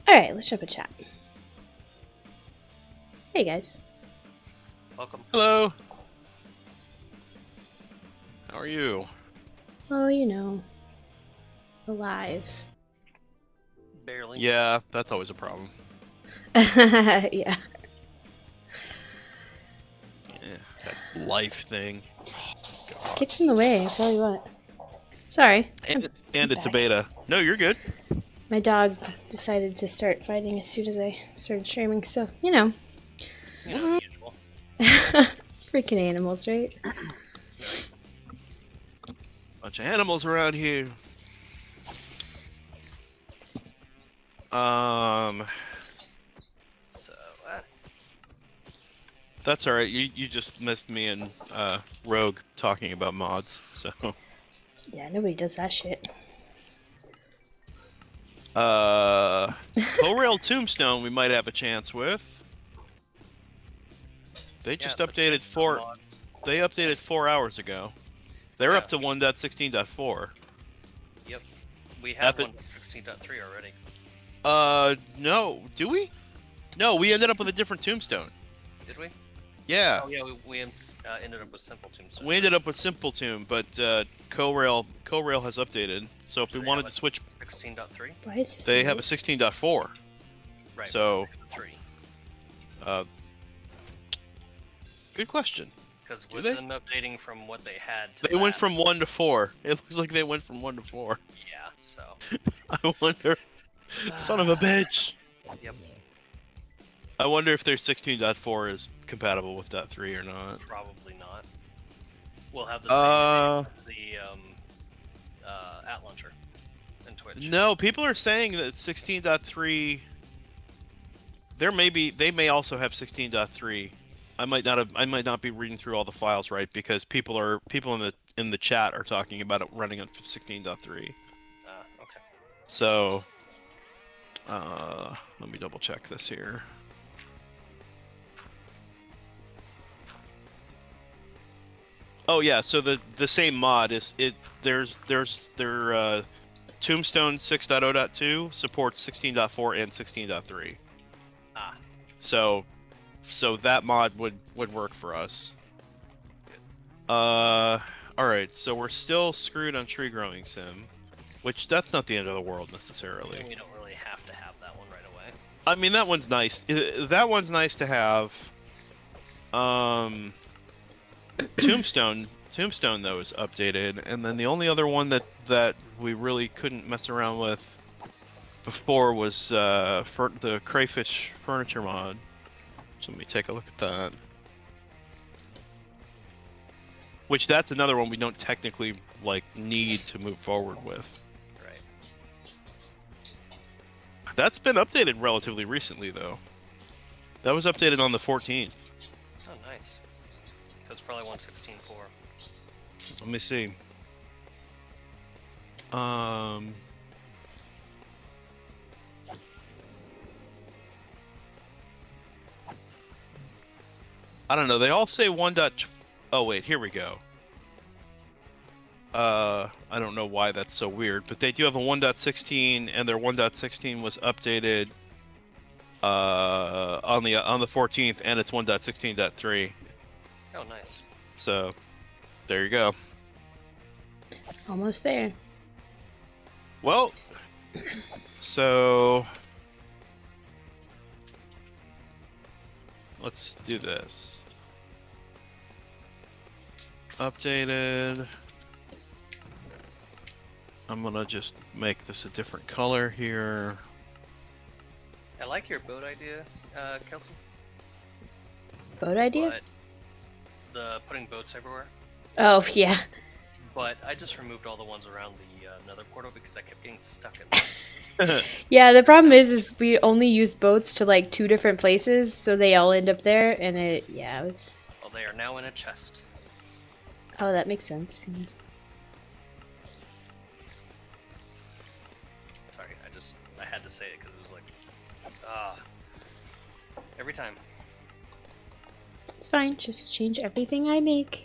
Alright, let's jump in chat. Hey guys. Welcome. Hello. How are you? Oh, you know. Alive. Barely. Yeah, that's always a problem. Yeah. Yeah, that life thing. God. Gets in the way, I tell you what. Sorry. And it's a back. beta. No, you're good. My dog decided to start fighting as soon as I started streaming, so, you know. You know, the usual. Freaking animals, right? Bunch of animals around here. So, That's alright. You just missed me and Rogue talking about mods, so. Yeah, nobody does that shit. Corail Tombstone we might have a chance with. They just updated They updated 4 hours ago. They're up to 1.16.4. Yep. We have 1.16.3 already. No. Do we? No, we ended up with a different tombstone. Did we? Yeah. Oh, yeah, we ended up with Simple Tombstone. We ended up with Simple Tomb, but Corail has updated. So if we wanted to switch, 16.3. Why is this they have a nice? 16.4. Right. So 3. Good question. Because with them updating from what they had to They went from 1 to 4. It looks like they went from 1 to 4. Yeah. So. I wonder. Son of a bitch. Yep. I wonder if their 16.4 is compatible with .3 or not. Probably not. We'll have the same issue with the at launcher and Twitch. No, people are saying that 16.3. They may also have 16.3. I might not be reading through all the files right because people in the chat are talking about it running on 16.3. Okay. So, let me double check this here. Oh yeah, so the same mod is there's their Tombstone 6.0.2 supports 16.4 and 16.3. Ah. So that mod would work for us. All right, so we're still screwed on tree growing sim, which that's not the end of the world necessarily. And we don't really have to have that one right away. I mean, that one's nice. That one's nice to have. Tombstone though is updated, and then the only other one that we really couldn't mess around with before was for the Crayfish furniture mod. So let me take a look at that. Which that's another one we don't technically like need to move forward with. Right. That's been updated relatively recently though. That was updated on the 14th. Oh, nice. So it's probably 1.16.4. Let me see. I don't know. They all say 1. Oh wait, here we go. I don't know why that's so weird, but they do have a 1.16, and their 1.16 was updated on the 14th, and it's 1.16.3. Oh, nice. So there you go. Almost there. Well, so let's do this. Updated. I'm gonna just make this a different color here. I like your boat idea, Kelsey. Boat idea? But the putting boats everywhere. Oh, yeah. But I just removed all the ones around the nether portal because I kept getting stuck in there. Yeah, the problem is we only use boats to like 2 different places, so they all end up there, and it was... Well, they are now in a chest. Oh, that makes sense. Yeah. Sorry, I had to say it because it was like, every time. It's fine, just change everything I make.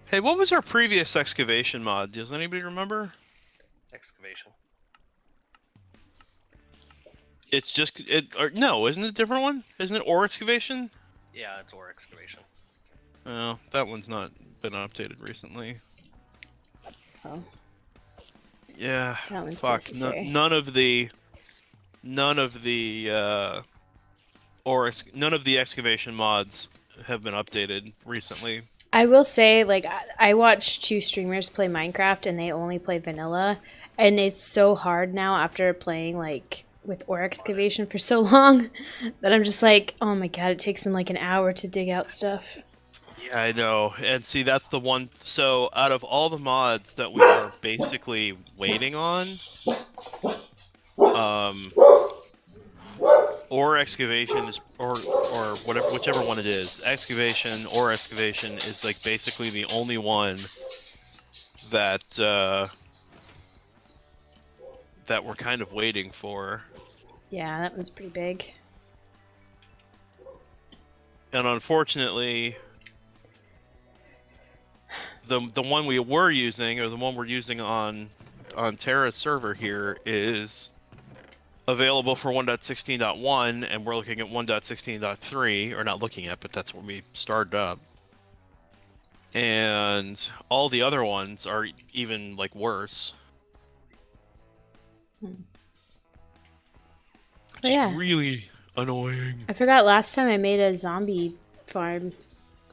Hey, what was our previous excavation mod? Does anybody remember? Excavation. It's just or no, isn't it a different one? Isn't it ore excavation? Yeah, it's ore excavation. Oh, that one's not been updated recently. Oh, Yeah, that one's fuck. necessary. None of the none of the none of the excavation mods have been updated recently. I will say, like, I watch 2 streamers play Minecraft and they only play vanilla, and it's so hard now after playing like with ore excavation for so long that I'm just like, oh my god, it takes them like an hour to dig out stuff. Yeah, I know. And see, that's the one. So, out of all the mods that we are basically waiting on, um, or excavation is, or whatever, whichever one it is, excavation or excavation is like basically the only one that that we're kind of waiting for. Yeah, that one's pretty big. And unfortunately, the one we were using, or the one we're using on Terra's server here, is available for 1.16.1, and we're looking at 1.16.3, or not looking at, but that's when we started up. And all the other ones are even like worse. Just yeah. really annoying. I forgot last time I made a zombie farm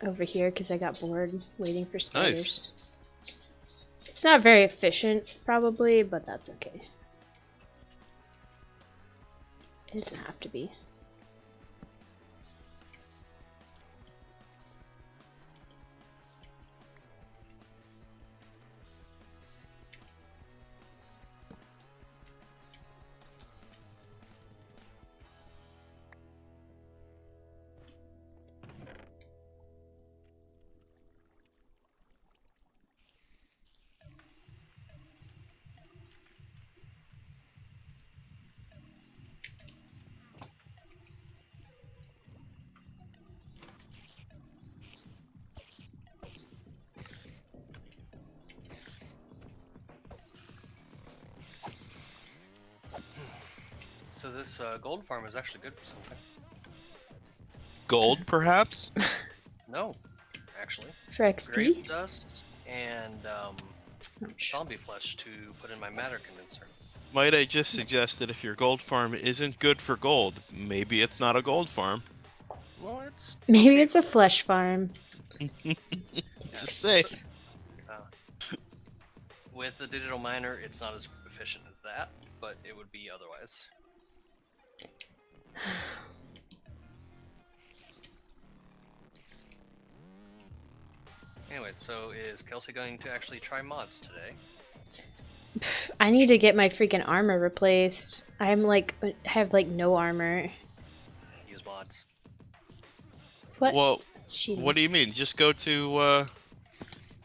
over here because I got bored waiting for spiders. Nice. It's not very efficient, probably, but that's okay. It doesn't have to be. So this gold farm is actually good for something. Gold, perhaps? No, actually. For XP? Grave dust and zombie flesh to put in my matter condenser. Might I just suggest that if your gold farm isn't good for gold, maybe it's not a gold farm. Well, it's... Maybe it's a flesh farm. Just say. With the digital miner, it's not as efficient as that, but it would be otherwise. Anyway, so is Kelsey going to actually try mods today? I need to get my freaking armor replaced. I'm like, have like no armor. Use mods. What? Well, what do you mean? Just go to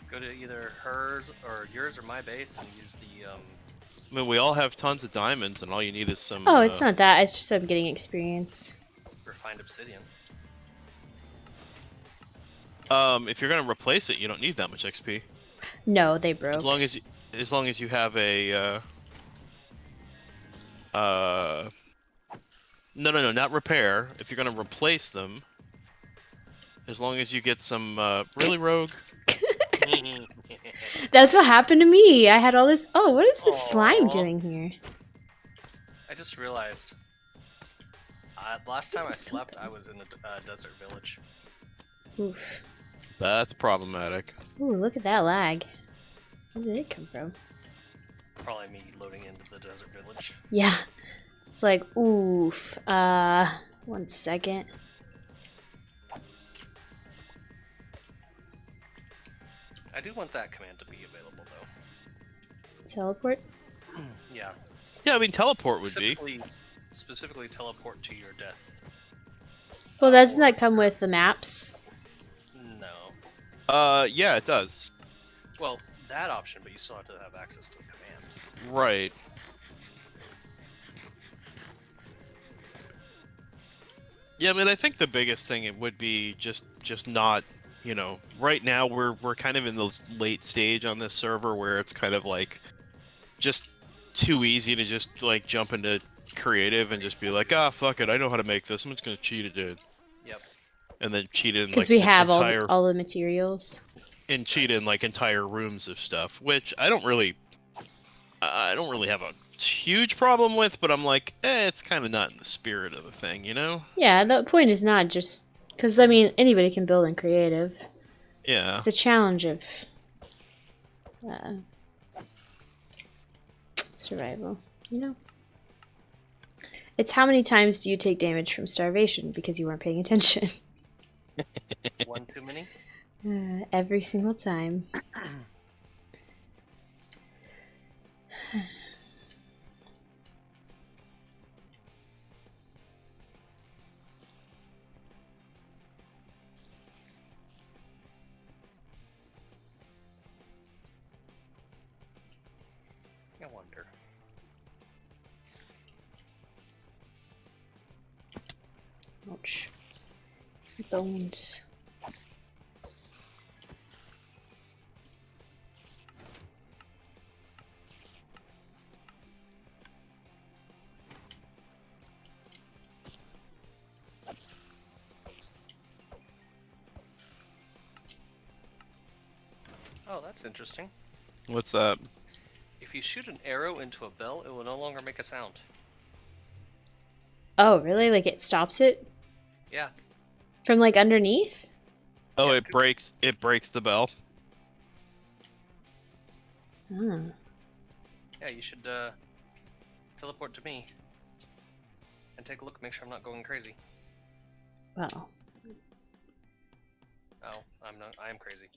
go to either hers or yours or my base and use the I mean, we all have tons of diamonds, and all you need is some. Oh, it's not that. It's just I'm getting experience. Refined obsidian. If you're gonna replace it, you don't need that much XP. No, they broke. As long as you have a no, not repair. If you're gonna replace them, as long as you get some really rogue. That's what happened to me. I had all this. Oh, what is this slime doing here? I just realized. Last time I slept, I was in the desert village. Oof. That's problematic. Ooh, look at that lag. Where did it come from? Probably me loading into the desert village. Yeah. It's like, oof. 1 second. I do want that command to be available, though. Teleport? Yeah. Yeah, I mean, teleport would be. Specifically teleport to your death. Well, doesn't that come with the maps? No. Yeah, it does. Well, that option, but you still have to have access to the command. Right. Yeah, I mean, I think the biggest thing it would be just not, you know, right now we're kind of in the late stage on this server where it's kind of like just too easy to just like jump into creative and just be like, ah, fuck it, I know how to make this. I'm just gonna cheat it, dude. Yep. And then cheat in Because like we the have entire all the materials. and cheat in like entire rooms of stuff, which I don't really have a huge problem with, but I'm like, it's kind of not in the spirit of the thing, you know? Yeah, the point is not just because I mean anybody can build in creative. Yeah. It's the challenge of survival, you know. It's how many times do you take damage from starvation because you weren't paying attention? One too many? Every single time. I wonder. Ouch. Bones. Oh, that's interesting. What's that? If you shoot an arrow into a bell, it will no longer make a sound. Oh, really? Like it stops it Yeah. from like underneath? Oh, Yeah, it breaks the bell. Oh. Yeah, you should teleport to me and take a look. Make sure I'm not going crazy. Wow. Oh, I'm not. I am crazy.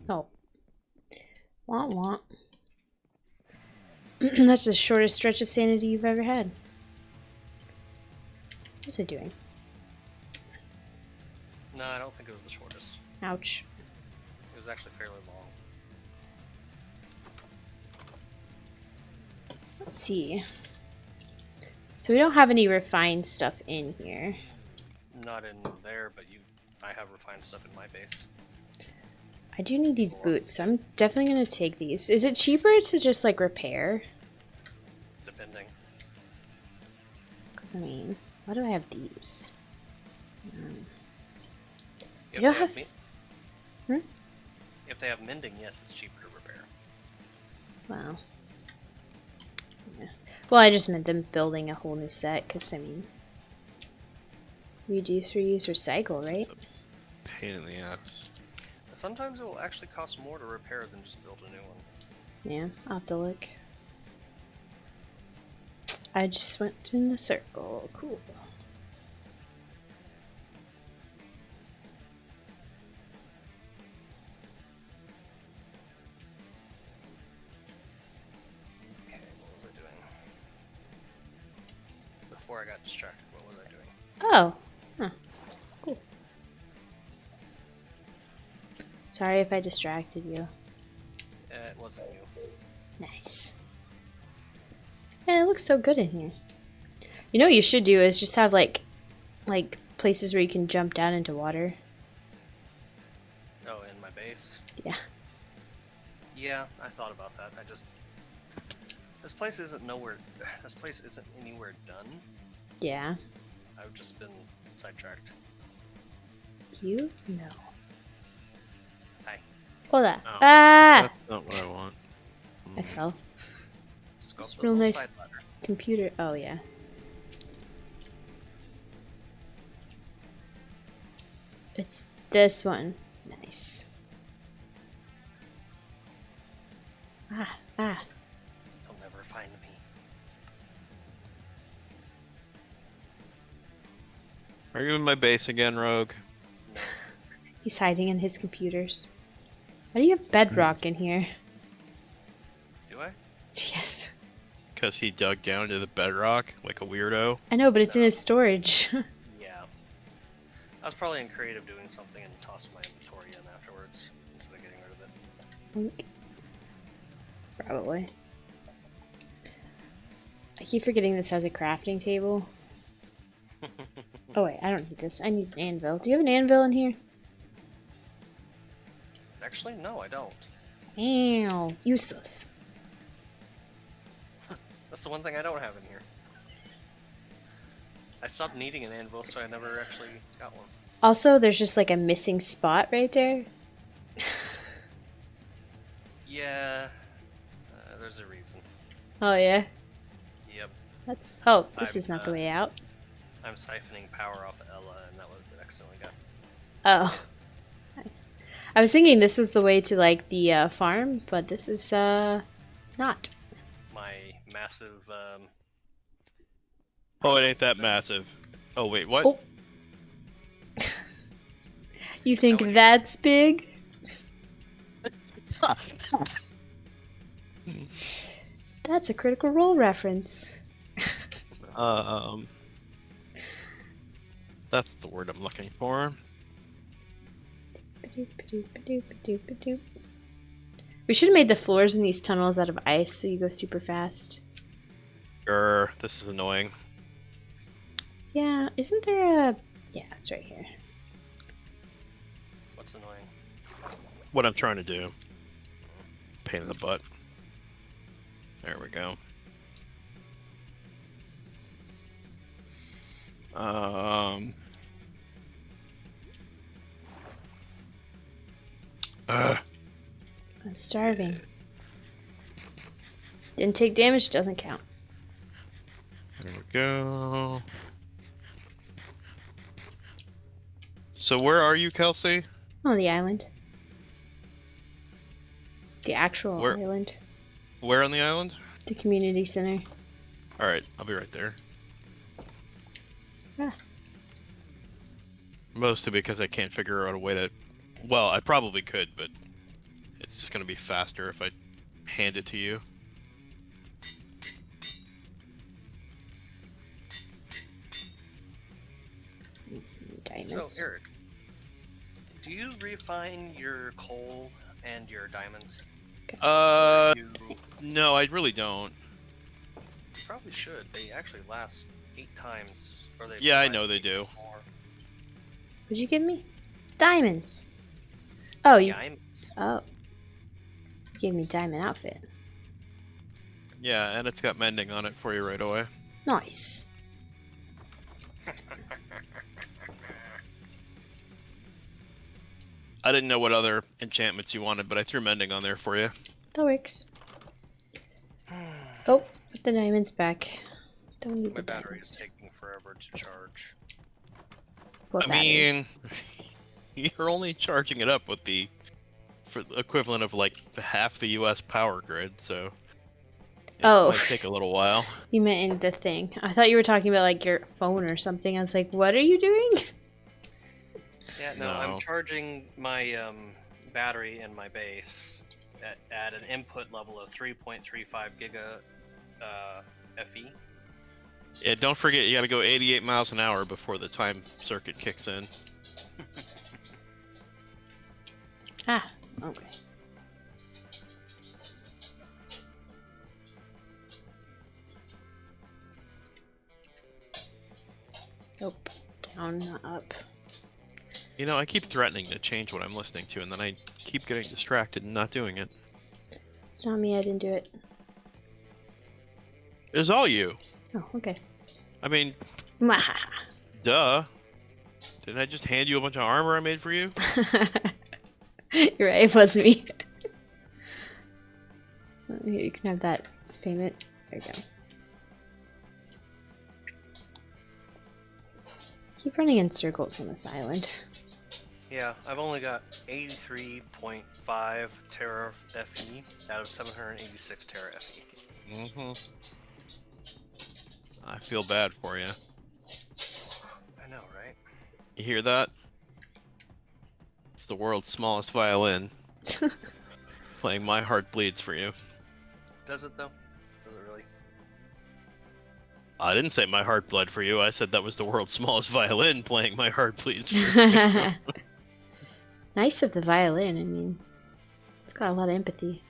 Oh. Womp womp. That's the shortest stretch of sanity you've ever had. What's it doing? No, I don't think it was the shortest. Ouch. It was actually fairly long. Let's see. So we don't have any refined stuff in here. Not in there, but I have refined stuff in my base. I do need these boots, so I'm definitely going to take these. Is it cheaper to just like repair? Depending. Because I mean, why do I have these? If don't they have- If they have mending, yes, it's cheaper to repair. Wow. Yeah. Well, I just meant them building a whole new set, because I mean, reduce, reuse, recycle, right? It's a pain in the ass. Sometimes it will actually cost more to repair than just build a new one. Yeah, I'll have to look. I just went in a circle. Cool. Okay, what was I doing? Before I got distracted, what was I doing? Oh. Huh. Cool. Sorry if I distracted you. It wasn't you. Nice. Man, it looks so good in here. You know what you should do is just have like places where you can jump down into water. Oh, in my base? Yeah. Yeah, I thought about that. This place isn't anywhere done. Yeah. I've just been sidetracked. You? No. Hi. Hola. Oh, Ah! That's not what I want. I fell. Just go It's up the real little nice. side ladder. Computer. Oh, yeah. It's this one. Nice. Ah, ah. You'll never find me. Are you in my base again, Rogue? No. He's hiding in his computers. Why do you have bedrock in here? Do I? Yes. Because he dug down to the bedrock like a weirdo. I know, but it's in No. his storage. Yeah. I was probably in creative doing something and tossed my inventory in afterwards instead of getting rid of it. Probably. I keep forgetting this has a crafting table. Oh wait, I don't need this. I need an anvil. Do you have an anvil in here? Actually, no, I don't. Ow. Useless. That's the one thing I don't have in here. I stopped needing an anvil, so I never actually got one. Also, there's just like a missing spot right there. Yeah, there's a reason. Oh yeah. Yep. That's. Oh, this I'm, is not the way out. I'm siphoning power off of Ella, and that was accidentally got. Oh. Nice. I was thinking this was the way to like the farm, but this is not. My massive. Oh, it ain't that massive. Oh wait, what? Oh. You think would- that's big? That's a Critical Role reference. That's the word I'm looking for. We should have made the floors in these tunnels out of ice so you go super fast. This is annoying. Yeah, isn't there a... Yeah, it's right here. What's annoying? What I'm trying to do. Pain in the butt. There we go. I'm starving. Didn't take damage, doesn't count. There we go. So where are you, Kelsey? Oh, the island. The actual Where? island. Where on the island? The community center. Alright, I'll be right there. Ah. Mostly because I can't figure out a way to... Well, I probably could, but it's just going to be faster if I hand it to you. Diamonds. So, Eric, do you refine your coal and your diamonds? No, I really don't. You probably should. They actually last 8 times. Or they Yeah, I provide know they do. more What'd you give me? Diamonds. Oh, you. diamonds. Oh. You gave me diamond outfit. Yeah, and it's got mending on it for you right away. Nice. I didn't know what other enchantments you wanted, but I threw mending on there for you. That works. Oh, put the diamonds back. Don't need My the battery's diamonds. taking forever to charge. What I battery? mean, you're only charging it up with the equivalent of like half the U.S. power grid, so it Oh. might take a little while. You meant in the thing. I thought you were talking about like your phone or something. I was like, what are you doing? Yeah, no, No. I'm charging my battery and my base at an input level of 3.35 giga FE. Yeah, don't forget you got to go 88 miles an hour before the time circuit kicks in. Ah, okay. Nope. Down, not up. You know, I keep threatening to change what I'm listening to, and then I keep getting distracted and not doing it. It's not me, I didn't do it. It was all you. Oh, okay. I mean, Mwahaha. duh. Didn't I just hand you a bunch of armor I made for you? You're right, it was me. Here, you can have that as payment. There you go. Keep running in circles on this island. Yeah, I've only got 83.5 tera FE out of 786 tera FE. Mm-hmm. I feel bad for you. I know, right? You hear that? It's the world's smallest violin. Playing My Heart Bleeds for you. Does it though? Does it really? I didn't say My Heart Bled for you. I said that was the world's smallest violin playing My Heart Bleeds for you. Nice of the violin, I mean, it's got a lot of empathy.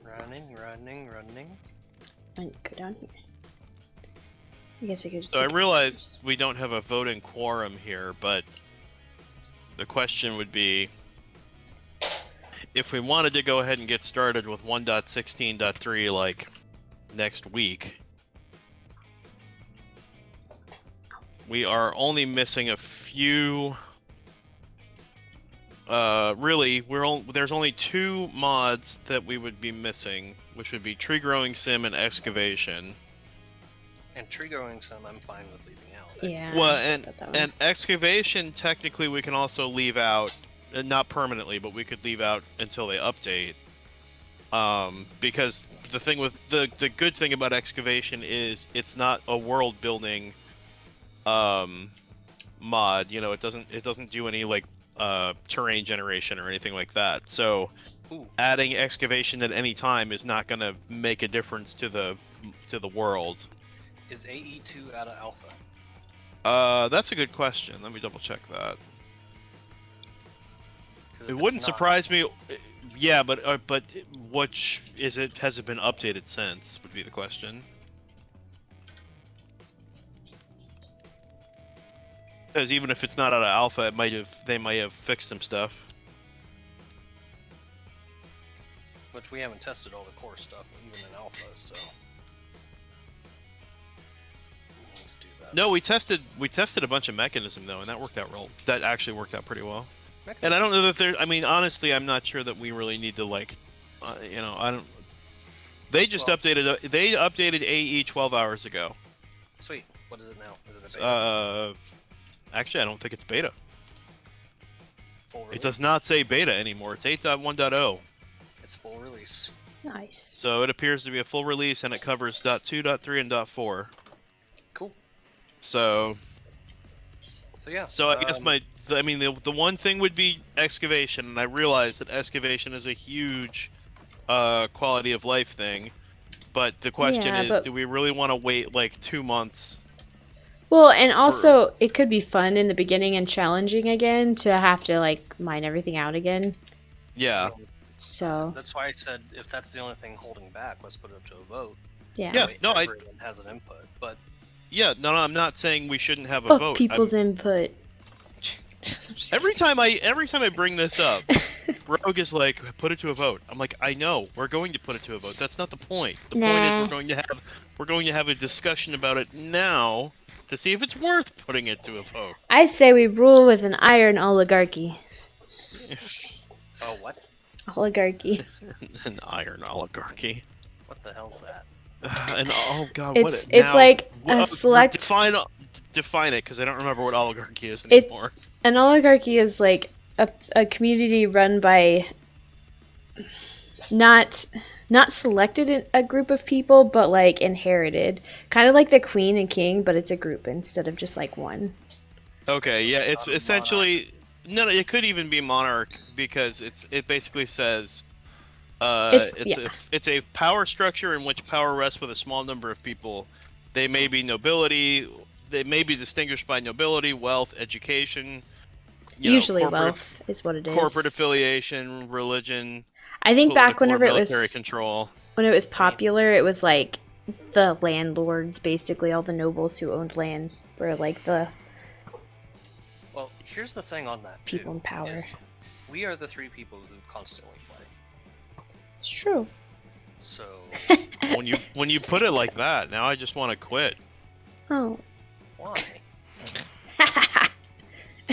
Running. I need to go down here. I guess I could just So I take realize pictures. we don't have a voting quorum here, but the question would be, if we wanted to go ahead and get started with 1.16.3 like next week, we are only missing a few. Really, there's only 2 mods that we would be missing, which would be Tree Growing Sim and Excavation. And Tree Growing Sim, I'm fine with leaving out. Yeah. Well, That one. and Excavation, technically, we can also leave out, not permanently, but we could leave out until they update. Because the thing with the good thing about Excavation is it's not a world building mod. You know, it doesn't do any like terrain generation or anything like that. So adding Excavation at any time is not going to make a difference to the world. Is AE2 out of alpha? That's a good question. Let me double check that. It If wouldn't it's not, surprise me. Yeah, but is it? Has it been updated since? Would be the question. Because even if it's not out of alpha, they might have fixed some stuff. which we haven't tested all the core stuff, even in alpha, so. We need to do that. No, we tested a bunch of Mekanism though, and that worked out that actually worked out pretty well. And I don't know that there. I mean, honestly, I'm not sure that we really need to like, you know, I don't. They just updated. They updated AE 12 hours ago. Sweet. What is it now? Is it a beta? Actually, I don't think it's beta. Full release? It does not say beta anymore. It's 8.1.0. It's full release. Nice. So it appears to be a full release, and it covers .2.3 and .4. Cool. So yeah. So I guess the one thing would be Excavation, and I realize that Excavation is a huge quality of life thing, but the question is, do we really want to wait like 2 months? Well, and also it could be fun in the beginning and challenging again to have to like mine everything out again. Yeah. So that's why I said if that's the only thing holding back, let's put it up to a vote. Yeah. Yeah. No, everyone has an input, but. Yeah. No, I'm not saying we shouldn't have a fuck vote. people's input. Every time I bring this up, Rogue is like, put it to a vote. I'm like, I know, we're going to put it to a vote. That's not the point. The point is we're going to have a discussion about it now to see if it's worth putting it to a vote. I say we rule with an iron oligarchy. Oh, what? Oligarchy. An iron oligarchy. What the hell's that? And oh god, it's like a select. Define it, because I don't remember what oligarchy is anymore. An oligarchy is like a community run by not selected in a group of people, but like inherited, kind of like the queen and king, but it's a group instead of just like one. Okay, yeah, it's essentially no, it could even be monarch, because it basically says it's a power structure in which power rests with a small number of people. They may be nobility. They may be distinguished by nobility, wealth, education. Usually wealth is what it is. Corporate affiliation, religion. I think back whenever it was military control. When it was popular, it was like the landlords, basically all the nobles who owned land were like the. Well, here's the thing on that. People in power. We are the 3 people who constantly play. It's true. So. when you put it like that, now I just want to quit. Oh. Why?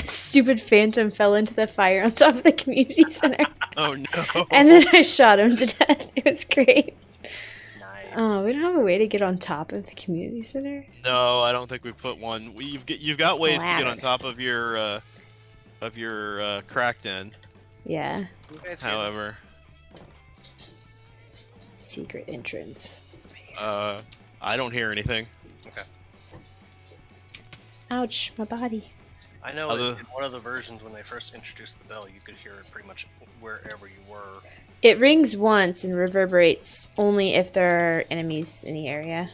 Stupid phantom fell into the fire on top of the community center. Oh no. And then I shot him to death. It was great. Nice. Oh, we don't have a way to get on top of the community center? No, I don't think we put one. You've got ways to get on top of your cracked in. Yeah. However. Secret entrance. I don't hear anything. Okay. Ouch, my body. I know in one of the versions when they first introduced the bell, you could hear it pretty much wherever you were. It rings once and reverberates only if there are enemies in the area.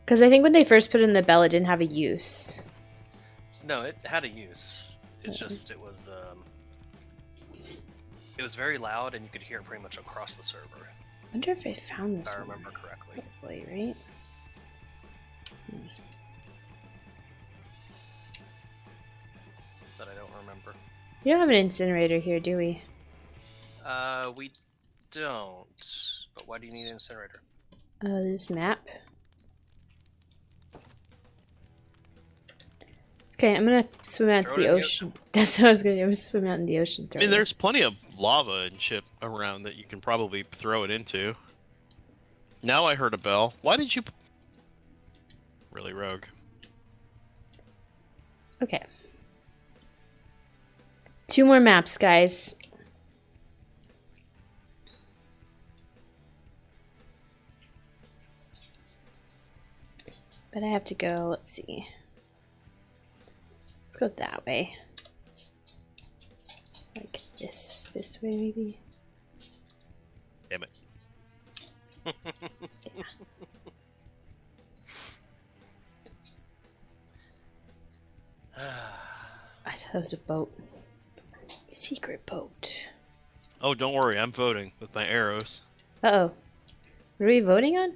Because I think when they first put in the bell, it didn't have a use. No, it had a use. It's just it was very loud and you could hear it pretty much across the server. I wonder if I found this. If I remember correctly. Hopefully, right? remember. We don't have an incinerator here, do we? We don't. But why do you need an incinerator? This map. Okay, I'm gonna swim out to Throw it the in the ocean. That's what I was gonna do. I'm gonna swim out in the ocean. I mean, there's plenty of lava and shit around that you can probably throw it into. Now I heard a bell. Why did you... Really rogue. Okay. 2 more maps, guys. But I have to go, let's see. Let's go that way. Like this way maybe. Damn it. Yeah. I thought it was a boat. Secret boat. Oh, don't worry, I'm voting with my arrows. Uh-oh. What are we voting on?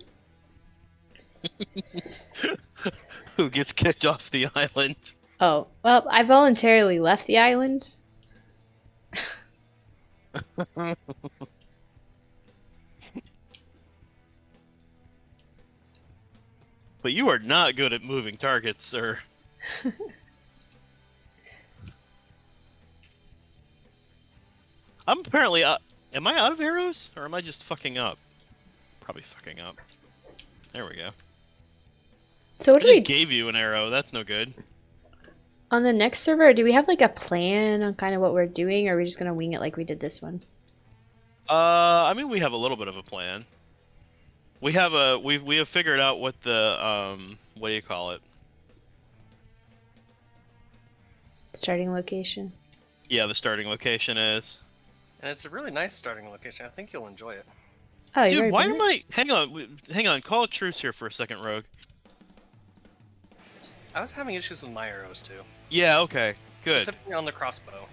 Who gets kicked off the island? Oh, well, I voluntarily left the island. But you are not good at moving targets, sir. I'm apparently am I out of arrows? Or am I just fucking up? Probably fucking up. There we go. So what I do we just gave you an arrow, that's no good. on the next server? Do we have like a plan on kind of what we're doing, or are we just gonna wing it like we did this one? I mean, we have a little bit of a plan. We have we have figured out what the what do you call it? Starting location. Yeah, the starting location is. And it's a really nice starting location. I think you'll enjoy it. Oh, you Dude, already why been am there? I? Hang on. Call a truce here for a second, Rogue. I was having issues with my arrows too. Yeah. Okay. Good. Specifically on the crossbow.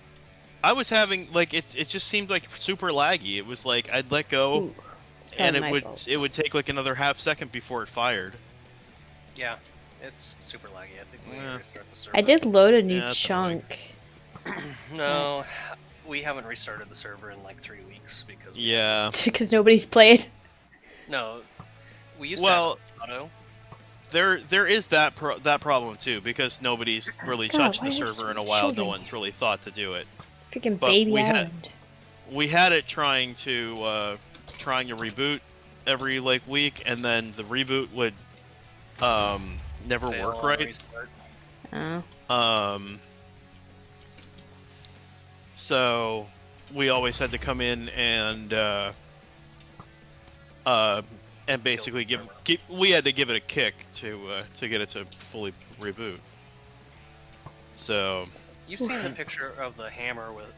I was having like it just seemed like super laggy. It was like I'd let go, Ooh, it's and probably my fault. it would take like another half second before it fired. Yeah, it's super laggy. I think we need to restart the server. I did load a new Yeah, that's chunk. No, we haven't restarted the server in like 3 weeks because. Yeah. Because nobody's played. No, we used Well, to have auto. there is that problem too because nobody's really God, touched why the are there server so in a many while. children? No one's really thought to do it. Freaking But baby we had- island. We had it trying to reboot every like week, and then the reboot would never Fail work on right. restart. Oh. So we always had to come in and basically we had to give it a kick to get it to fully reboot. So You've seen the picture of the hammer with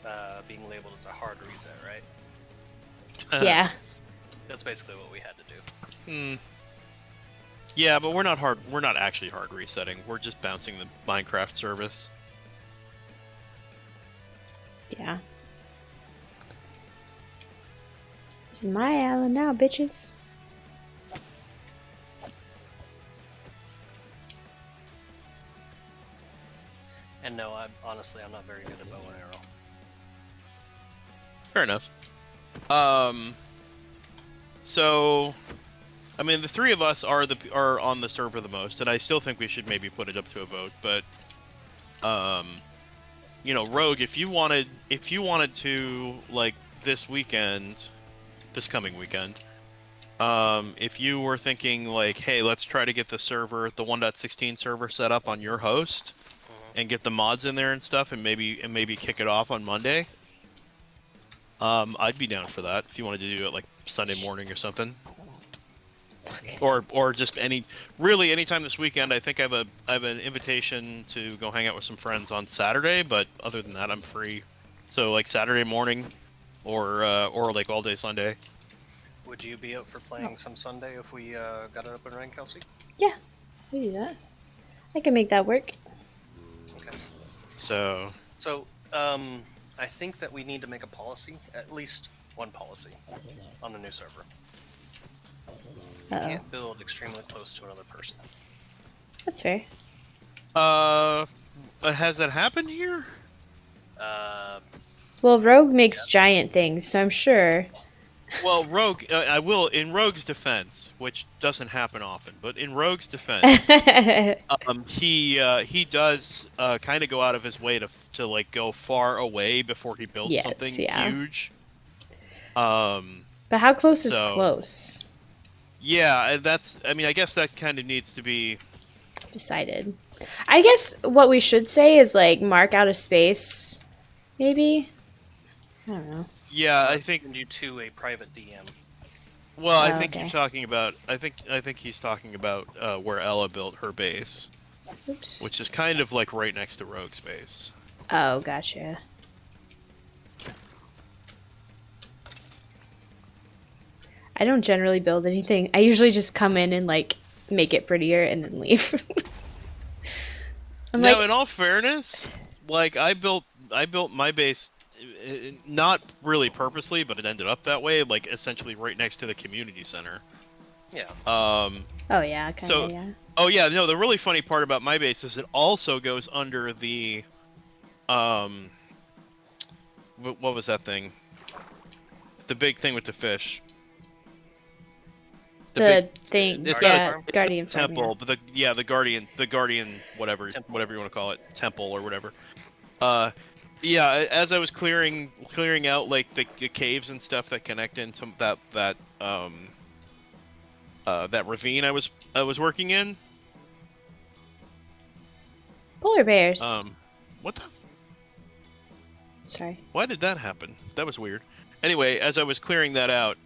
being labeled as a hard reset, right? Yeah. That's basically what we had to do. Yeah, but we're not actually hard resetting. We're just bouncing the Minecraft service. Yeah. This is my island now, bitches. And no, honestly, I'm not very good at bow and arrow. Fair enough. So, I mean, the three of us are on the server the most, and I still think we should maybe put it up to a vote. But, you know, Rogue, if you wanted to like this coming weekend, if you were thinking like, hey, let's try to get the 1.16 server set up on your host, and get the mods in there and stuff, and maybe kick it off on Monday. I'd be down for that if you wanted to do it like Sunday morning or something. Or just anytime this weekend. I think I have an invitation to go hang out with some friends on Saturday, but other than that, I'm free. So like Saturday morning, or like all day Sunday. Would you be up for playing some Sunday if we got it up and running, Kelsey? Yeah, we do that. I can make that work. Okay. So, I think that we need to make a policy, at least one policy, on the new server. You Uh-oh. can't build extremely close to another person. That's fair. has that happened here? Well, Rogue makes giant things, so I'm sure. Well, Rogue, I will, in Rogue's defense, which doesn't happen often, but in Rogue's defense, he does kind of go out of his way to like go far away before he builds Yes, something yeah. huge. But how close is So close? yeah, I mean, I guess that kind of needs to be. Decided. I guess what we should say is like mark out a space, maybe. I don't know. Yeah, I think. Send you to a private DM. Well, I Oh, think okay. you're talking about. I think he's talking about where Ella built her base, Oops. which is kind of like right next to Rogue's base. Oh, gotcha. I don't generally build anything. I usually just come in and like make it prettier and then leave. I'm Now, like, in all fairness, like I built my base, not really purposely, but it ended up that way. Like essentially right next to the community center. Yeah. oh yeah, kind of, So, yeah. oh yeah, no. The really funny part about my base is it also goes under the, what was that thing? The big thing with the fish. The thing, It's yeah, not a, it's Guardian a farm, temple, but the guardian, whatever Temple. you want to call it, temple or whatever. Yeah, as I was clearing out like the caves and stuff that connect into that ravine I was working in. Polar bears. What the? Sorry. Why did that happen? That was weird. Anyway, as I was clearing that out,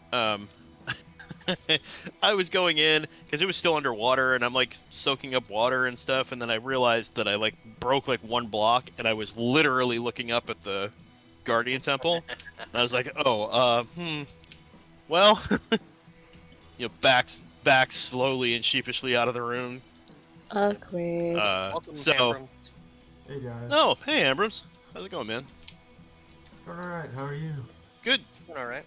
I was going in because it was still underwater, and I'm like soaking up water and stuff, and then I realized that I like broke like one block, and I was literally looking up at the Guardian Temple, and I was like, oh, well, back slowly and sheepishly out of the room. Awkward. Welcome, So, Hambrams. Hey guys. oh, hey Ambrams, how's it going, man? Alright, how are you? Good. Doing all right.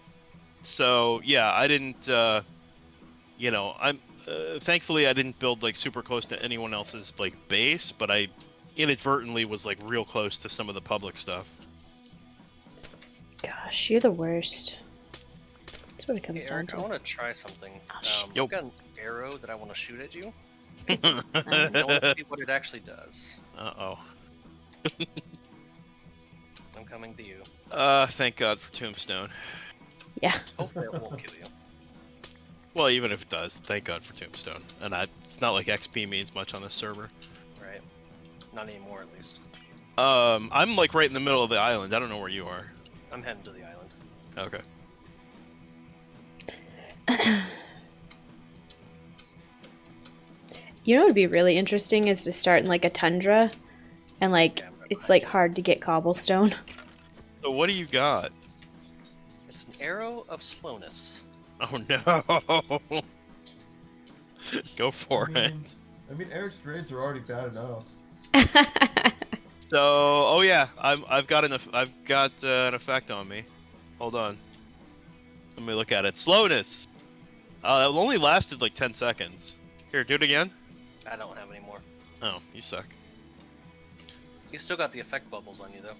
So yeah, I didn't. I'm thankfully I didn't build like super close to anyone else's like base, but I inadvertently was like real close to some of the public stuff. Gosh, you're the worst. That's what it comes Hey, down Eric, I to. want to try something. Yo. I've got an arrow that I want to shoot at you. Uh And I want to see what it actually does. oh. I'm coming to you. Thank God for Tombstone. Yeah. Hopefully it won't kill you. Well, even if it does, thank God for Tombstone. And it's not like XP means much on this server. Right. Not anymore, at least. I'm like right in the middle of the island. I don't know where you are. I'm heading to the island. Okay. You know what would be really interesting is to start in like a tundra and like Yeah, I'm right it's behind like hard to get cobblestone. So what do you got? It's an arrow of slowness. Oh no. Go for it. I mean, Eric's grades are already bad enough. So, oh yeah, I've got an effect on me. Hold on. Let me look at it. Slowness. It only lasted like 10 seconds. Here, do it again. I don't have any more. Oh, you suck. You still got the effect bubbles on you, though.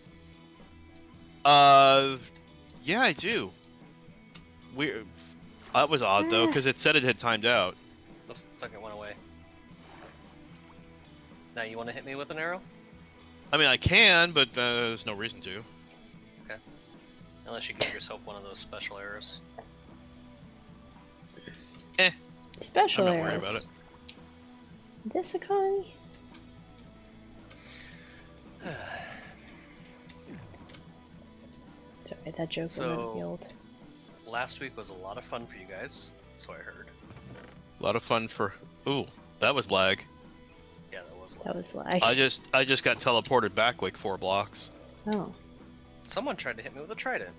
Yeah, I do. Weird. That was odd though, because it said it had timed out. Looks like it went away. Now you want to hit me with an arrow? I mean, I can, but there's no reason to. Okay. Unless you give yourself one of those special arrows. Special I'm not arrows. worried about it. This economy? Sorry, that joke will never be old. Last week was a lot of fun for you guys, so I heard. A lot of fun for. Ooh, that was lag. Yeah, that was. That was like. I just got teleported back like 4 blocks. Oh. Someone tried to hit me with a trident.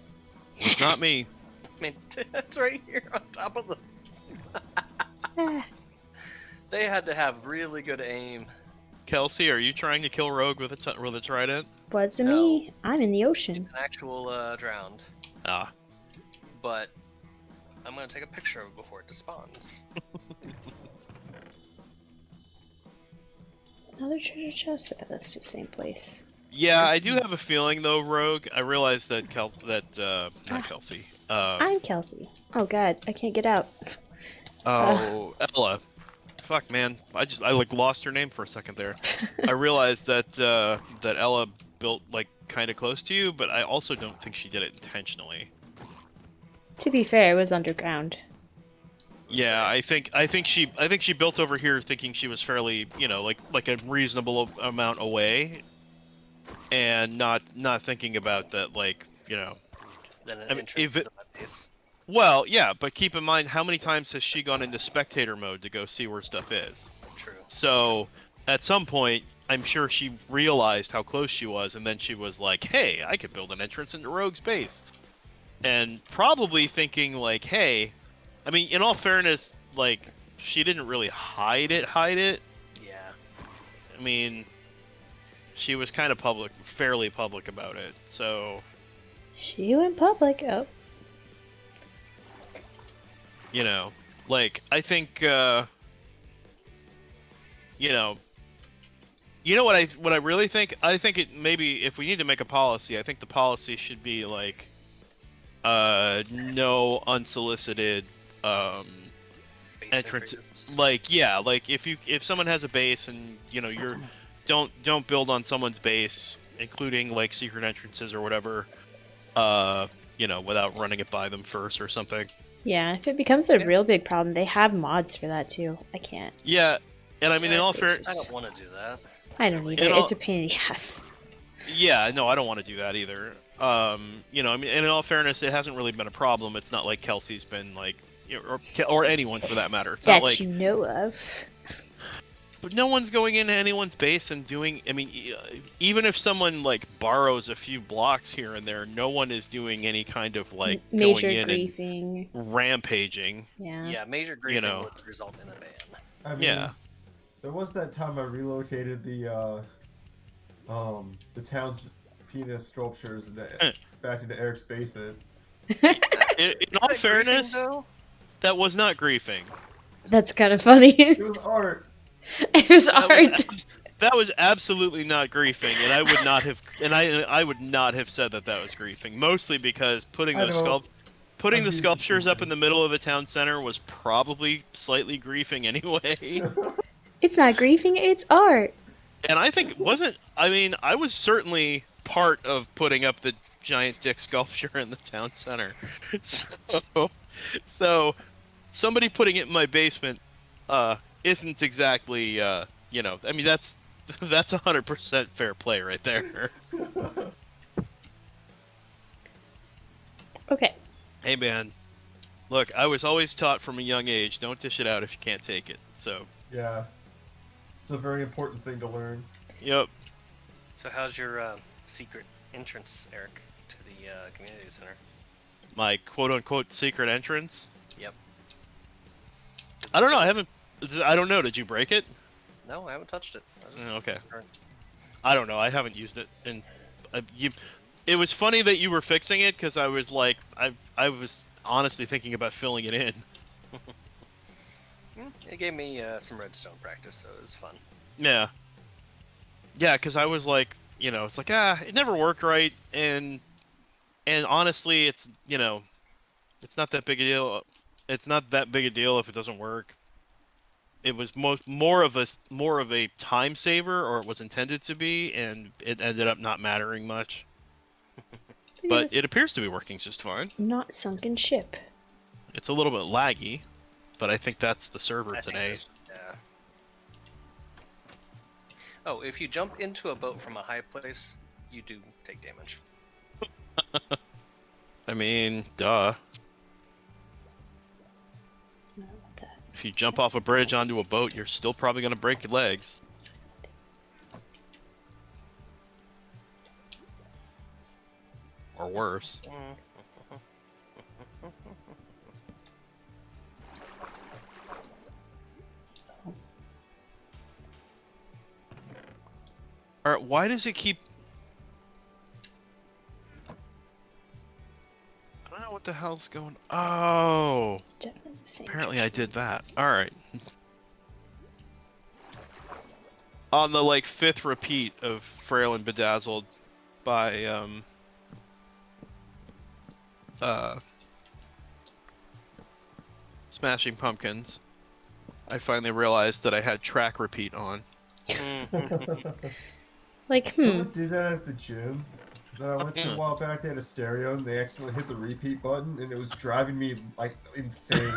It's not me. I mean, it's right here on top of the. Ah. They had to have really good aim. Kelsey, are you trying to kill Rogue with a trident? What's No. me? I'm in the ocean. It's an actual drowned, Ah. but I'm gonna take a picture of it before it despawns. Another treasure chest? Oh, that's the same place. Yeah, I do have a feeling though, Rogue. I realize that not Kelsey. I'm Kelsey. Oh god, I can't get out. Oh, Ella. Fuck, man. I like lost her name for a second there. I realized that Ella built like kind of close to you, but I also don't think she did it intentionally. To be fair, it was underground. Yeah, I think she built over here thinking she was fairly, like a reasonable amount away, and not thinking about that, like, Then an I mean, entrance into my base. well, yeah, but keep in mind how many times has she gone into spectator mode to go see where stuff is. True. So at some point, I'm sure she realized how close she was, and then she was like, "Hey, I could build an entrance into Rogue's base," and probably thinking like, "Hey." I mean, in all fairness, like, she didn't really hide it. Yeah. I mean, she was kind of fairly public about it, so... She went public. Oh. Like, I think, what I really think? I think it maybe, if we need to make a policy, I think the policy should be, like, no unsolicited, Base entrance. entries. Like, yeah, like if someone has a base and you're don't build on someone's base, including like secret entrances or whatever, without running it by them first or something. Yeah, if it becomes a real big problem, they have mods for that too. I can't. Yeah, and I mean, in all fair, I don't want to do that. I don't either. It's a pain in the ass. yeah, no, I don't want to do that either. I mean, and in all fairness, it hasn't really been a problem. It's not like Kelsey's been like, or anyone for that matter. It's That not like, you know of. but no one's going into anyone's base and doing. I mean, even if someone like borrows a few blocks here and there, no one is doing any kind of like Major going in griefing. and rampaging. Yeah. Yeah, major griefing would result in a ban. I mean, Yeah. there was that time I relocated the town's penis sculptures back into Eric's basement. In all fairness, that was not griefing. That's kind of funny. It was art. It was art. That was absolutely not griefing, and I would not have, I would not have said that was griefing. Mostly because putting the sculptures up in the middle of a town center was probably slightly griefing anyway. It's not griefing, it's art. And I think I was certainly part of putting up the giant dick sculpture in the town center. So somebody putting it in my basement isn't exactly I mean, that's 100% fair play right there. Okay. Hey man, look, I was always taught from a young age, don't dish it out if you can't take it. So Yeah. It's a very important thing to learn. yep. So how's your secret entrance, Eric, to the community center? My quote-unquote secret entrance. Yep. I don't know. I don't know. Did you break it? No, I haven't touched it. Okay. I don't know. I haven't used it, and it was funny that you were fixing it because I was like, I was honestly thinking about filling it in. It gave me some redstone practice, so it was fun. Yeah. Yeah, because I was like, it's like, it never worked right, and honestly, it's it's not that big a deal. It's not that big a deal if it doesn't work. It was more of a time saver, or it was intended to be, and it ended up not mattering much. But it appears to be working just fine. Not sunken ship. It's a little bit laggy, but I think that's the server today. Yeah. Oh, if you jump into a boat from a high place, you do take damage. I mean, duh. No, not that. If you jump off a bridge onto a boat, you're still probably going to break your legs. Or worse. Alright, why does it keep... I don't know what the hell's going... Oh! It's definitely the same. Apparently I did that. Alright. on the like 5th repeat of Frail and Bedazzled by Smashing Pumpkins, I finally realized that I had track repeat on. Like, Someone did that at the gym that I went to a while back. They had a stereo and they accidentally hit the repeat button and it was driving me like insane.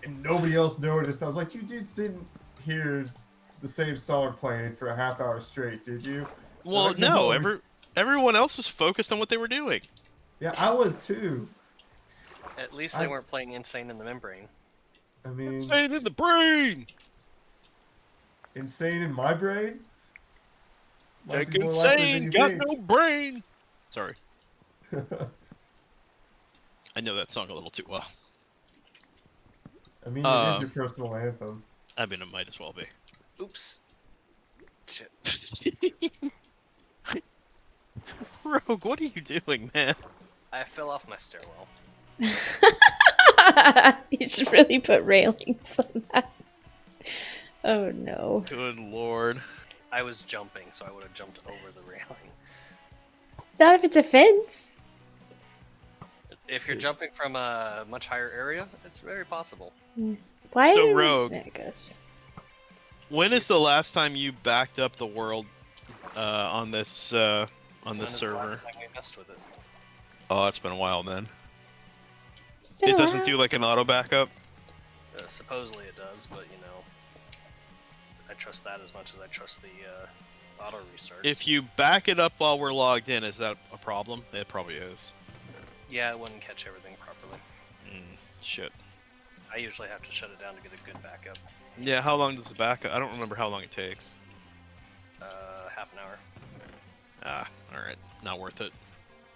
And nobody else noticed. I was like, you dudes didn't hear the same song playing for a half hour straight, did you? Well, Like, no, no. everyone else was focused on what they were doing. Yeah, I was too. At least they weren't playing Insane in the Membrane. I mean, Insane in the brain! insane in my brain? Might Like be more likely than insane, you got think. no brain! Sorry. I know that song a little too well. I mean, it is your personal anthem. I mean, it might as well be. Oops. Shit. Rogue, what are you doing, man? I fell off my stairwell. you should really put railings on that. Oh no. Good lord. I was jumping, so I would have jumped over the railing. Not if it's a fence. If you're jumping from a much higher area, it's very possible. Why? So, Rogue. There it goes. When is the last time you backed up the world on this When is the server? last time we messed with it? Oh, it's been a while then. It's been It a doesn't while. do like an auto backup? Supposedly it does, but you know, I trust that as much as I trust the auto restarts. If you back it up while we're logged in, is that a problem? It probably is. Yeah, it wouldn't catch everything properly. Shit. I usually have to shut it down to get a good backup. Yeah, how long does the backup? I don't remember how long it takes. Half an hour. Ah, alright. Not worth it.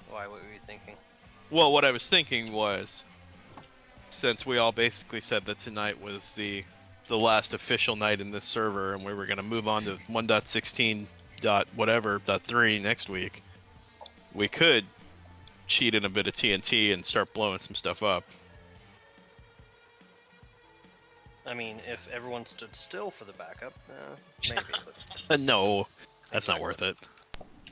Why? What were you thinking? Well, what I was thinking was, since we all basically said that tonight was the last official night in this server, and we were going to move on to 1.16 dot whatever dot 3 next week, we could cheat in a bit of TNT and start blowing some stuff up. I mean, if everyone stood still for the backup, maybe. But No, that's not worth it.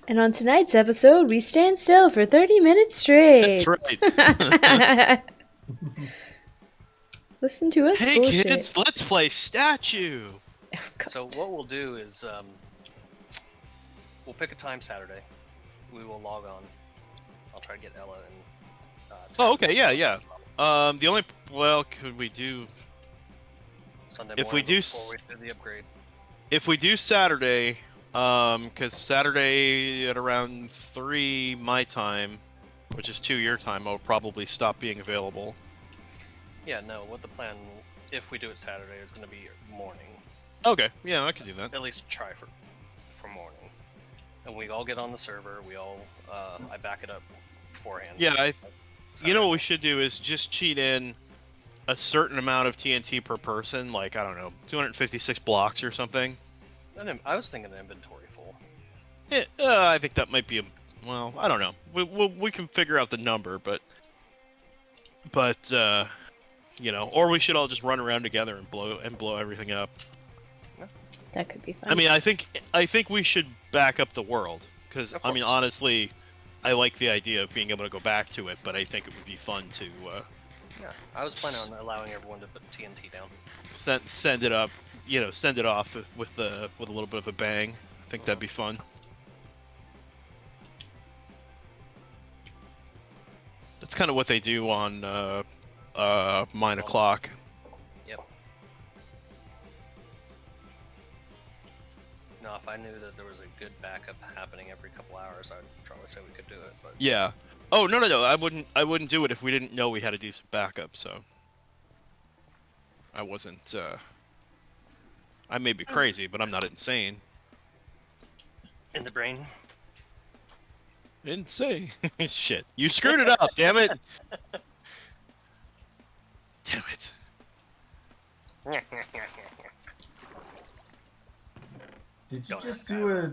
And on tonight's episode, we stand still for 30 minutes straight. That's right. Listen to us Hey bullshit. kids, let's play statue. Oh, God. so what we'll do is we'll pick a time Saturday. We will log on. I'll try to get Ella and. Oh, okay, yeah. The only could we do? Sunday If we morning do before we do the upgrade. If we do Saturday, because Saturday at around 3 my time, which is 2 your time, I'll probably stop being available. Yeah, no. What the plan, if we do it Saturday, is going to be morning. Okay, yeah, I could do that. At least try for morning. And we all get on the server. We all I back it up beforehand. Yeah, you know what we Saturday. should do is just cheat in a certain amount of TNT per person, like, I don't know, 256 blocks or something. I was thinking inventory full. Yeah, I think that might be well, I don't know. We can figure out the number, but you know, or we should all just run around together and blow everything up. That could be fun. I mean, I think we should back up the world, because Of I mean, course. honestly, I like the idea of being able to go back to it, but I think it would be fun to Yeah, I was planning on allowing everyone to put TNT down. send it up, you know, send it off with a little bit of a bang. I think that'd be fun. That's kind of what they do on 9 o'clock. Yep. No, if I knew that there was a good backup happening every couple hours, I'd probably say we could do it. But Yeah. Oh no. I wouldn't do it if we didn't know we had a decent backup. So I wasn't. I may be crazy, but I'm not insane. in the brain. Insane. Shit. You screwed it up. Damn it. Damn it. Did you Don't just ask do a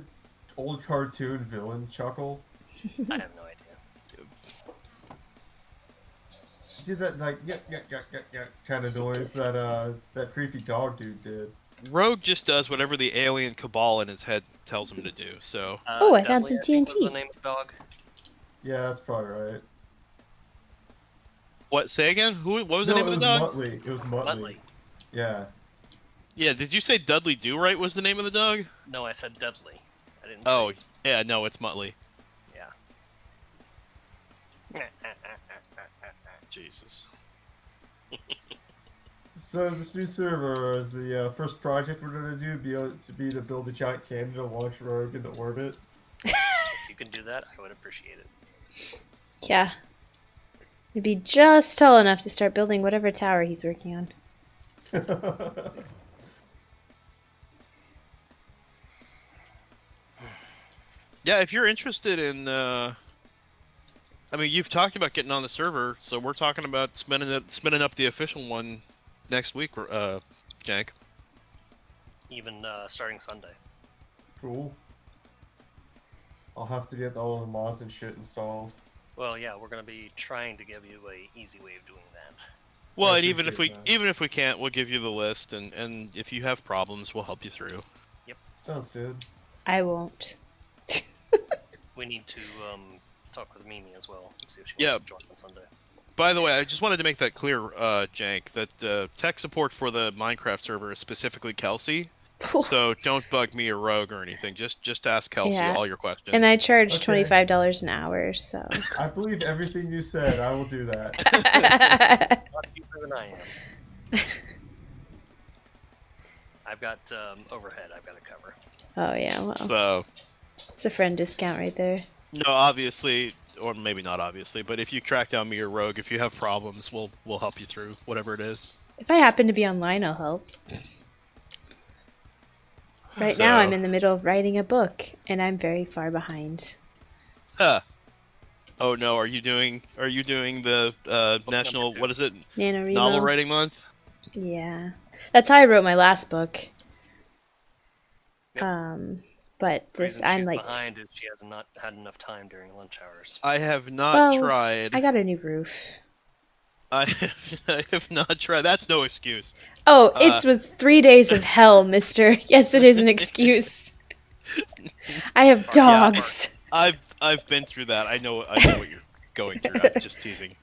old cartoon villain chuckle? I have no idea. You did that like yeah kind of noise that that creepy dog dude did. Rogue just does whatever the alien cabal in his head tells him to do. So Oh, I found Dudley, some I think, was TNT. the name of the dog. Yeah, that's probably right. what? Say again? What was the No, name it of was the dog? Muttley. It was Muttley. Muttley. Yeah. Yeah. Did you say Dudley Do Right was the name of the dog? No, I said Dudley. I didn't Oh, say. yeah. No, it's Muttley. Yeah. Jesus. So this new server is the first project we're gonna do to build a giant cannon to launch Rogue into orbit. If you can do that, I would appreciate it. Yeah. It'd be just tall enough to start building whatever tower he's working on. Yeah, if you're interested in, I mean, you've talked about getting on the server, so we're talking about spinning up the official one next week, Jank. Even starting Sunday. Cool. I'll have to get all the mods and shit installed. Well, yeah, we're gonna be trying to give you a easy way of doing that. Well, I and even if appreciate we can't, we'll give you the list, and if you have problems, we'll help you through. Sounds good. I won't. We need to talk with Mimi as well and see if she Yeah. wants to join on Sunday. By the way, I just wanted to make that clear, Jank, that tech support for the Minecraft server is specifically Kelsey. So don't bug me or Rogue or anything. Just ask Kelsey Yeah. all your questions. And I charge Okay. $25 an hour, so. I believe everything you said. I will do that. Not cheaper than I am. I've got overhead I've got to cover. Oh, yeah, well. So It's a friend discount right there. no, obviously, or maybe not obviously, but if you track down me or Rogue, if you have problems, we'll help you through whatever it is. If I happen to be online, I'll help. Right now, I'm in the middle of writing a book, and I'm very far behind. Huh. Oh no, are you doing the national, number 2. what is it, NaNoWriMo. novel writing month? Yeah. That's how I wrote my last book. Yep. But The this, reason I'm she's like, behind is she has not had enough time during lunch hours. I have not well, tried. I got a new roof. I have not tried. That's no excuse. Oh, it was 3 days of hell, mister. Yes, it is an excuse. I have Yeah. dogs. I've been through that. I know what you're going through. I'm just teasing.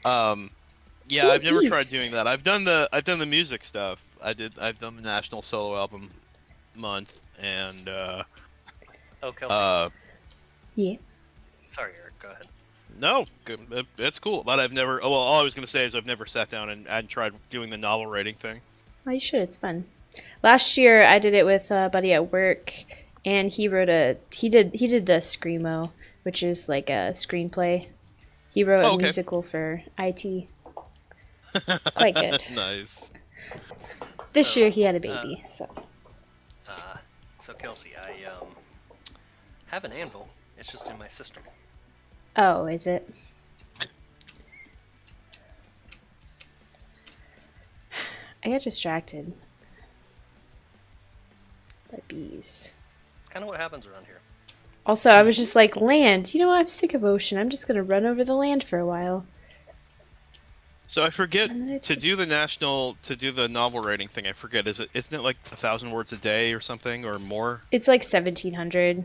Yeah, I've never tried Jeez. doing that. I've done the music stuff. I've done the national solo album month and Oh, Kelsey. Yeah. Sorry, Eric. Go ahead. no, it's cool. But I've never. Oh, well, all I was gonna say is I've never sat down and tried doing the novel writing thing. Oh, you should. It's fun. Last year, I did it with a buddy at work, and he did the Screamo, which is like a screenplay. He wrote Oh, a okay. musical for IT. It's quite good. Nice. This So, year, he had a baby, so. So Kelsey, I have an anvil. It's just in my system. Oh, is it? I got distracted by bees. Kind of what happens around here. Also, I was just like, land. You know what? I'm sick of ocean. I'm just gonna run over the land for a while. So I forget And then I to do the novel writing thing. I forget. Isn't it like 1,000 words a day or something or more? It's like 1,700.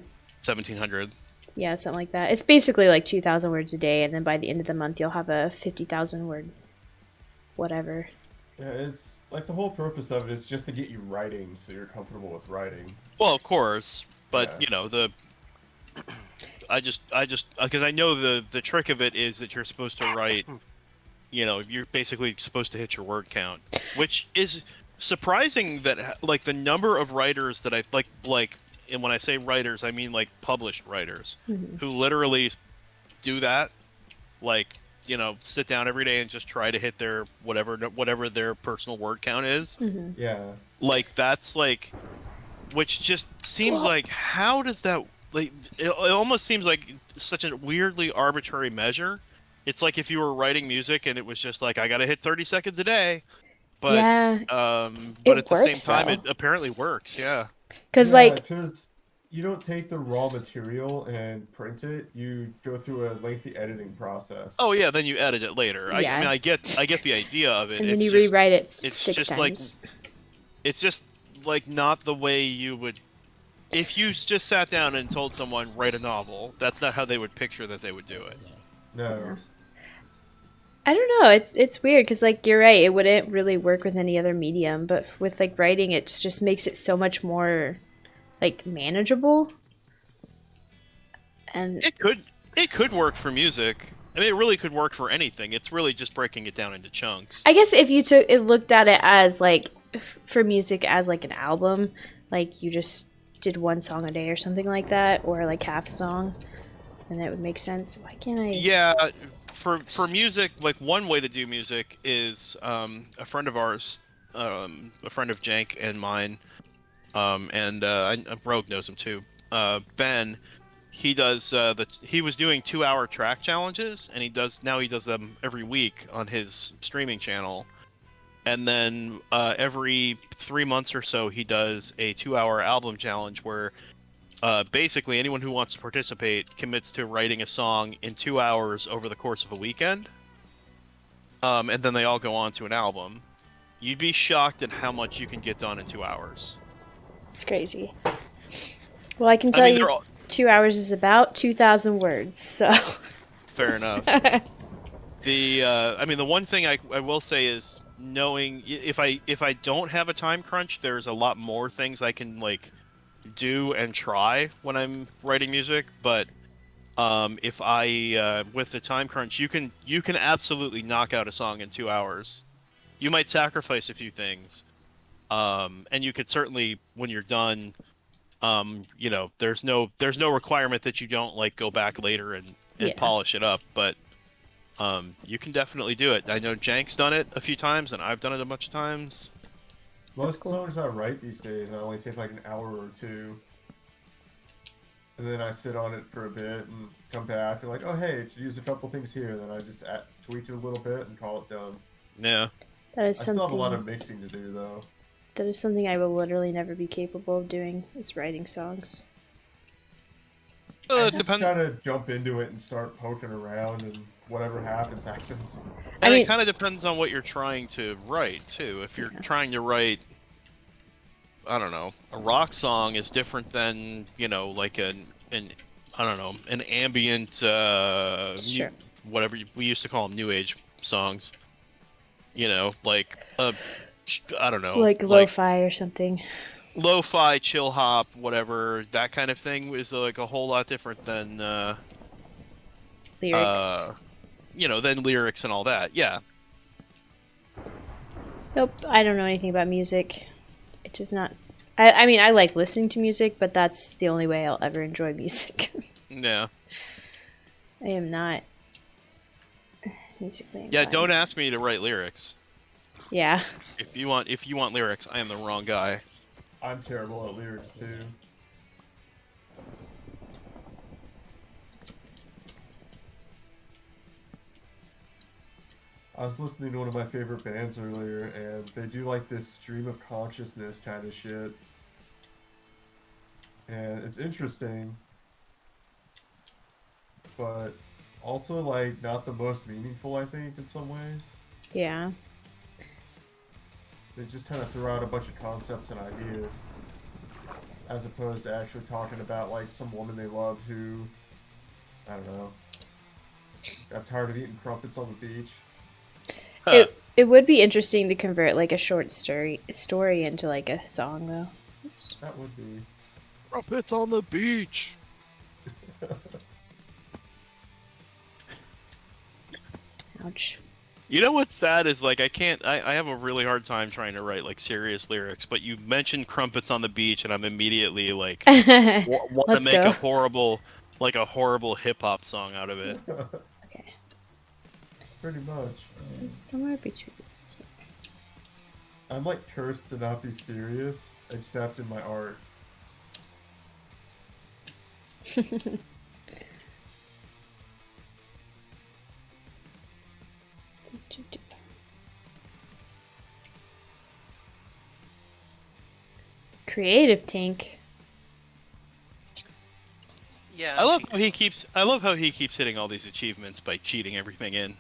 1,700. Yeah, something like that. It's basically like 2,000 words a day, and then by the end of the month, you'll have a 50,000 word whatever. Yeah, it's like the whole purpose of it is just to get you writing, so you're comfortable with writing. Well, of course, but Yeah. you know I just because I know the trick of it is that you're supposed to write. You know, you're basically supposed to hit your word count, which is surprising that like the number of writers that I like, and when I say writers, I mean like published writers who literally do that, like, you know, sit down every day and just try to hit their whatever their personal word count is. Yeah. Like that's like, which just seems like, how does that, like, it almost seems like such a weirdly arbitrary measure. It's like if you were writing music and it was just like, I gotta hit 30 seconds a day, but Yeah, but it at the same works, time though. it apparently works. Yeah. because Yeah, like, because you don't take the raw material and print it. You go through a lengthy editing process. Oh yeah, then you edit it later. I Yeah. mean, I get the idea of it. and then It's you just, rewrite it it's 6 just like- times. it's just like not the way you would. If you just sat down and told someone write a novel, that's not how they would picture that they would do it. No. I don't know. It's weird because like you're right. It wouldn't really work with any other medium, but with like writing, it just makes it so much more like manageable. And It could work for music. I mean, it really could work for anything. It's really just breaking it down into chunks. I guess if you looked at it as like for music as like an album, like you just did one song a day or something like that, or like half a song, then that would make sense. Why can't I? Yeah, for music, like one way to do music is a friend of ours, a friend of Jank and mine, and Rogue knows him too. Ben, he does he was doing 2-hour track challenges, and he does them every week on his streaming channel. And then every 3 months or so, he does a 2-hour album challenge where basically anyone who wants to participate commits to writing a song in 2 hours over the course of a weekend. And then they all go on to an album. You'd be shocked at how much you can get done in 2 hours. It's crazy. Well, I can tell you 2 hours is about 2,000 words, so. Fair enough. The one thing I will say is knowing if I don't have a time crunch, there's a lot more things I can like do and try when I'm writing music. But if I with the time crunch, you can absolutely knock out a song in 2 hours. You might sacrifice a few things, and you could certainly, when you're done, there's no requirement that you don't like go back later and polish it up, but you can definitely do it. I know Jank's done it a few times, and I've done it a bunch of times. Most songs I write these days, I only take like an hour or two. And then I sit on it for a bit and come back and like, oh hey, use a couple things here. Then I just tweak it a little bit and call it done. Yeah. That is something. I still have a lot of mixing to do though. That is something I will literally never be capable of doing, is writing songs. I just try to jump into it and start poking around, and whatever happens, happens. And it kind of depends on what you're trying to write, too. If you're trying to write, I don't know, a rock song is different than, like an ambient, whatever we used to call them, new age songs. Like, I don't know. Like lo-fi or something. Lo-fi, chill hop, whatever, that kind of thing is like a whole lot different than lyrics. Than lyrics and all that. Yeah. Nope, I don't know anything about music. It does not. I mean, I like listening to music, but that's the only way I'll ever enjoy music. Yeah. I am not musically inclined. Yeah, don't ask me to write lyrics. Yeah. If you want lyrics, I am the wrong guy. I'm terrible at lyrics too. I was listening to one of my favorite bands earlier, and they do like this stream of consciousness kind of shit. And it's interesting, but also like not the most meaningful, I think, in some ways. Yeah. They just kind of throw out a bunch of concepts and ideas, as opposed to actually talking about like some woman they loved who, I don't know, got tired of eating crumpets on the beach. It would be interesting to convert like a short story into like a song though. Oops. That would be. Crumpets on the beach. Ouch. You know what's sad is like I have a really hard time trying to write like serious lyrics, but you mentioned crumpets on the beach and I'm immediately like want to make a horrible hip hop song out of it. Okay. Pretty much. It's somewhere between. I'm like cursed to not be serious, except in my art. Creative Tank. Yeah. I love how he keeps hitting all these achievements by cheating everything in.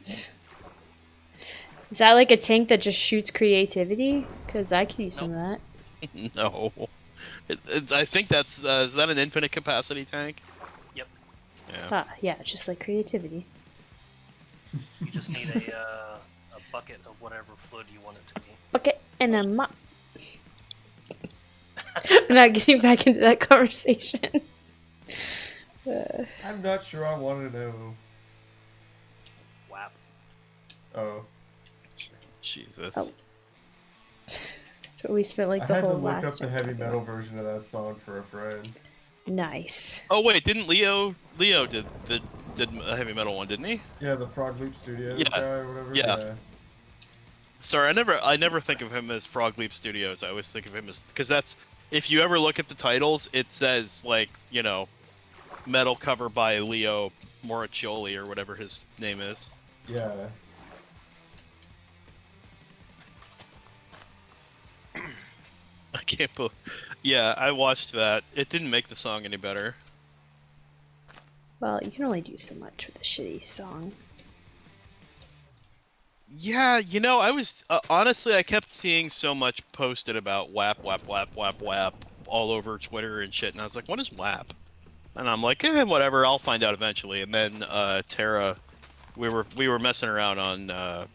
Is that like a tank that just shoots creativity? Because I could use some of that. No. I think that's is that an infinite capacity tank? Yep. Yeah. Ah, yeah, just like creativity. You just need a bucket of whatever fluid you want it to be. Bucket and a mop. I'm not getting back into that conversation. I'm not sure I want to know. WAP. Oh. Jesus. Oh. So we spent like I the had to whole look up last the heavy chapter. metal version of that song for a friend. Nice. Oh wait, didn't Leo did a heavy metal one, didn't he? Yeah, the Frog Leap Studios Yeah. guy or whatever. Yeah. Sorry, I never think of him as Frog Leap Studios. I always think of him as, because that's, if you ever look at the titles, it says like, you know, metal cover by Leo Moraccioli or whatever his name is. Yeah. I can't believe. Yeah, I watched that. It didn't make the song any better. Well, you can only do so much with a shitty song. Yeah, you know, I was honestly, I kept seeing so much posted about WAP, WAP, WAP, WAP, WAP all over Twitter and shit, and I was like, what is WAP? And I'm like, whatever, I'll find out eventually. And then Tara, we were messing around on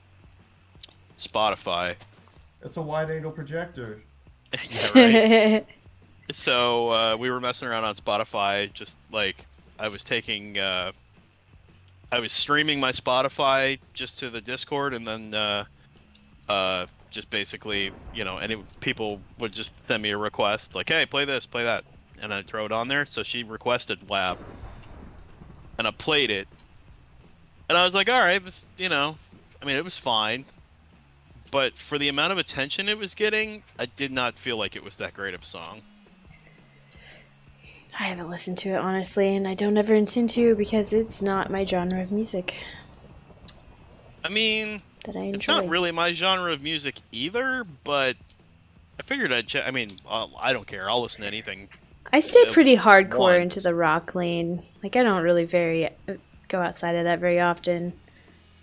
Spotify. It's a wide-angle projector. Yeah, right. So we were messing around on Spotify, just like I was taking, I was streaming my Spotify just to the Discord, and then just basically, you know, people would just send me a request like, hey, play this, play that, and I'd throw it on there. So she requested Lab, and I played it, and I was like, all right, this, you know, I mean, it was fine. But for the amount of attention it was getting, I did not feel like it was that great of a song. I haven't listened to it, honestly, and I don't ever intend to because it's not my genre of music I mean, that I enjoy. it's not really my genre of music either, but I figured I'd check. I mean, I don't care. I'll listen to anything. I stay pretty hardcore once. into the rock lane. Like, I don't really go outside of that very often.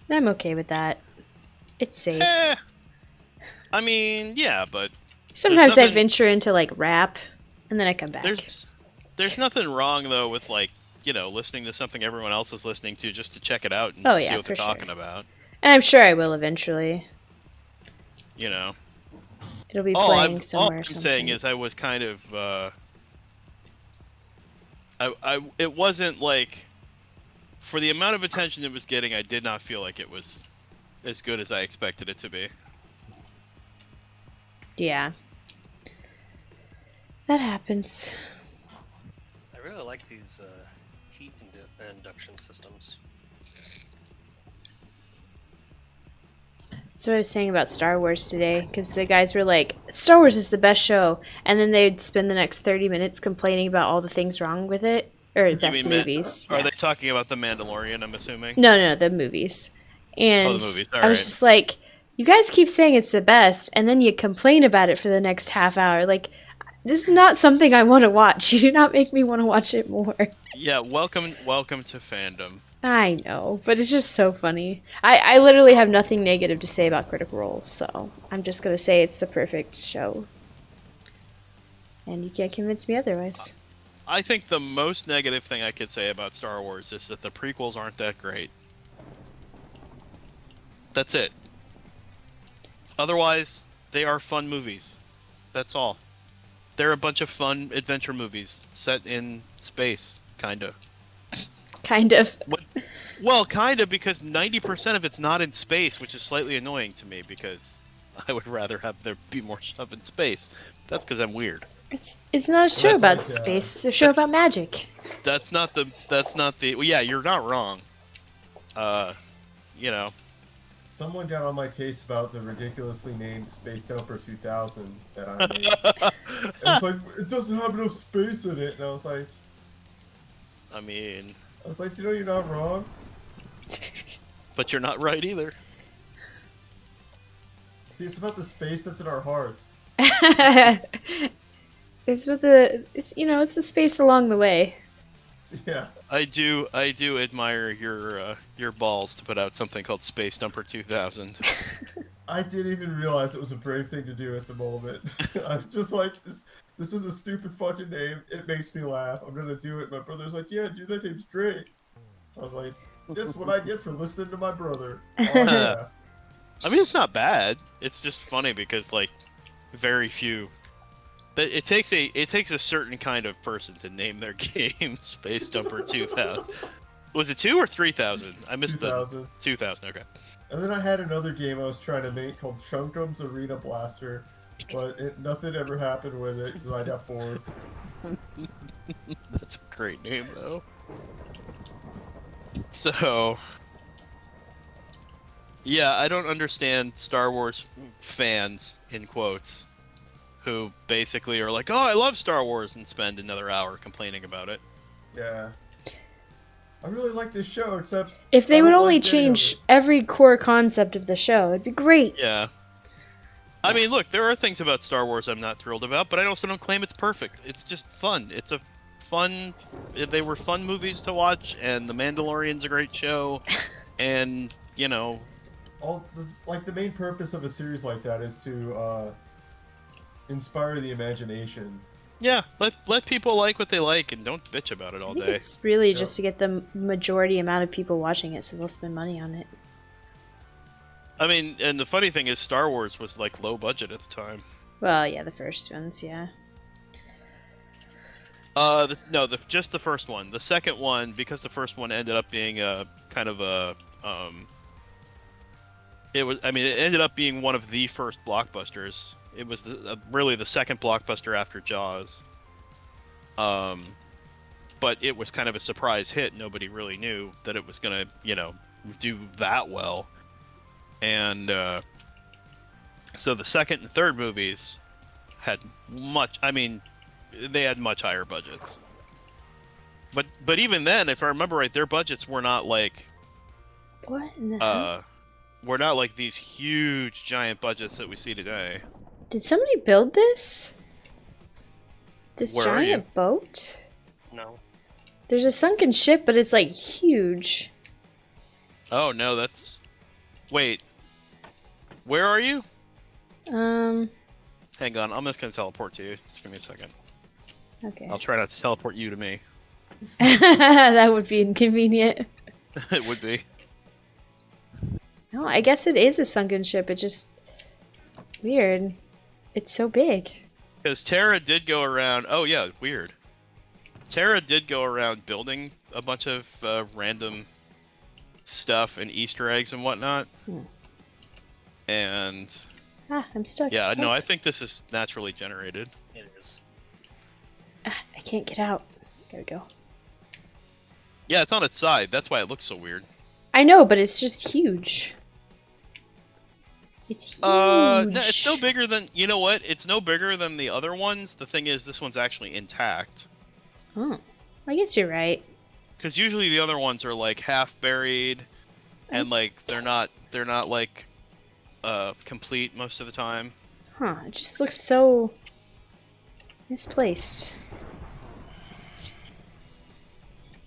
And I'm okay with that. It's safe. I mean, yeah, but Sometimes I nothing- venture into, like, rap, and then I come back. there's nothing wrong, though, with, like, you know, listening to something everyone else is listening to just to check it out and Oh, see yeah, what they're for sure. talking about. And I'm sure I will eventually. You know. It'll be All playing somewhere. I'm saying is I was kind of, it wasn't like, for the amount of attention it was getting, I did not feel like it was as good as I expected it to be. Yeah. That happens. I really like these heat induction systems. So I was saying about Star Wars today, because the guys were like, Star Wars is the best show, and then they'd spend the next 30 minutes complaining about all the things wrong with it, or best movies. Are Yeah. they talking about The Mandalorian, I'm assuming? No, the movies. And the movies, I was alright. just like, you guys keep saying it's the best, and then you complain about it for the next half hour. Like, this is not something I want to watch. You do not make me want to watch it more. Yeah, welcome to fandom. I know, but it's just so funny. I literally have nothing negative to say about Critical Role, so I'm just going to say it's the perfect show. And you can't convince me otherwise. I think the most negative thing I could say about Star Wars is that the prequels aren't that great. That's it. Otherwise, they are fun movies. That's all. They're a bunch of fun adventure movies set in space, kind of. Kind of. Well, kind of, because 90% of it's not in space, which is slightly annoying to me, because I would rather have there be more stuff in space. That's because I'm weird. It's not a show That's about like, space. It's a show about magic. That's not the. Well, yeah, you're not wrong. You know. Someone got on my case about the ridiculously named Space Dumper 2000 that I made. And it's like, it doesn't have enough space in it. And I was like, you know, you're not wrong. But you're not right either. See, it's about the space that's in our hearts. It's with it's the space along the way. Yeah. I do admire your balls to put out something called Space Dumper 2000. I didn't even realize it was a brave thing to do at the moment. I was just like, this is a stupid fucking name. It makes me laugh. I'm gonna do it. My brother's like, yeah, dude, that name's great. I was like, that's what I get for listening to my brother. Oh yeah. I mean, it's not bad. It's just funny because like very few. But it takes a certain kind of person to name their game Space Jumper 2000. Was it 2 or 3000? I missed 2000. the 2000. Okay. And then I had another game I was trying to make called Chunkum's Arena Blaster, but nothing ever happened with it because I got bored. That's a great name though. So, yeah, I don't understand Star Wars fans in quotes who basically are like, "Oh, I love Star Wars," and spend another hour complaining about it. Yeah. I really like this show, except If they I would don't only like any of change it. every core concept of the show, it'd be great. Yeah. I mean, look, there are things about Star Wars I'm not thrilled about, but I also don't claim it's perfect. It's just fun. It's a fun. They were fun movies to watch, and The Mandalorian's a great show, and you know. The main purpose of a series like that is to inspire the imagination. Yeah, let people like what they like, and don't bitch about it all I think day. it's really Yep. just to get the majority amount of people watching it, so they'll spend money on it. I mean, and the funny thing is, Star Wars was like low budget at the time. Well, yeah, the first ones, yeah. Just the first one. The second one, because the first one ended up being a kind of a it ended up being one of the first blockbusters. It was really the second blockbuster after Jaws. But it was kind of a surprise hit. Nobody really knew that it was gonna, do that well. And so the second and third movies had they had much higher budgets. But even then, if I remember right, their budgets were not like What in the hell? were not like these huge giant budgets that we see today. Did somebody build this? This Where are you? giant boat? No. There's a sunken ship, but it's like huge. Oh no, that's wait. Where are you? Hang on, I'm just gonna teleport to you. Just give me a second. Okay. I'll try not to teleport you to me. That would be inconvenient. It would be. No, I guess it is a sunken ship. It's just weird. It's so big. Because Terra did go around. Oh yeah, weird. Terra did go around building a bunch of random stuff and Easter eggs and whatnot. And I'm stuck. yeah, no, I think this is naturally generated. It is. I can't get out. There we go. Yeah, it's on its side. That's why it looks so weird. I know, but it's just huge. It's huge. No, it's no bigger than. You know what? It's no bigger than the other ones. The thing is, this one's actually intact. Oh, I guess you're right. Because usually the other ones are like half buried, and like they're not like complete most of the time. Huh? It just looks so misplaced.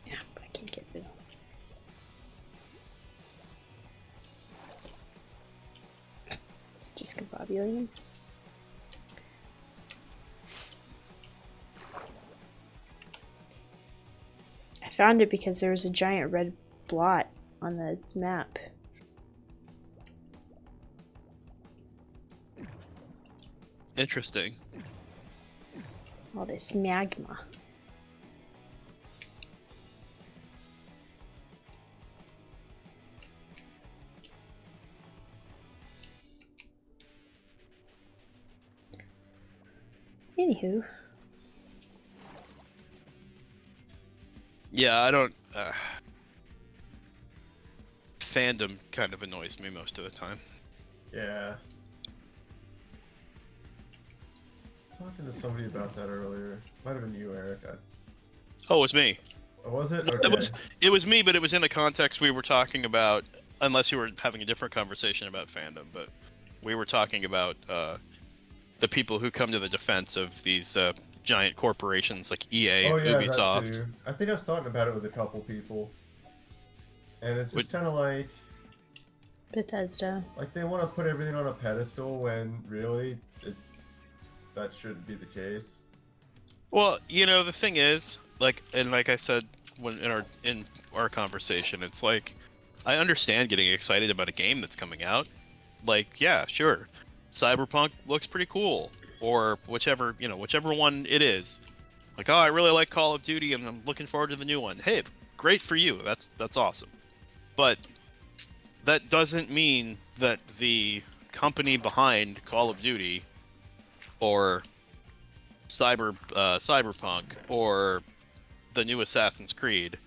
Yeah, but I can't get through. It's discombobulating. I found it because there was a giant red blot on the map. Interesting. All this magma. Anywho. Yeah, I don't. Fandom kind of annoys me most of the time. Yeah. Talking to somebody about that earlier. Might have been you, Eric. Oh, it was me. Oh, was it? No, Okay. It was me, but it was in the context we were talking about. Unless you were having a different conversation about fandom, but we were talking about the people who come to the defense of these giant corporations like EA, Oh yeah, that Ubisoft. too. I think I was talking about it with a couple people, and it's just kind of like, Bethesda. Like, they want to put everything on a pedestal when really that shouldn't be the case. Well, you know, the thing is, like I said when in our conversation, it's like I understand getting excited about a game that's coming out. Like, yeah, sure, Cyberpunk looks pretty cool, or whichever one it is. Like, oh, I really like Call of Duty, and I'm looking forward to the new one. Hey, great for you. That's awesome. But that doesn't mean that the company behind Call of Duty, or Cyberpunk, or the new Assassin's Creed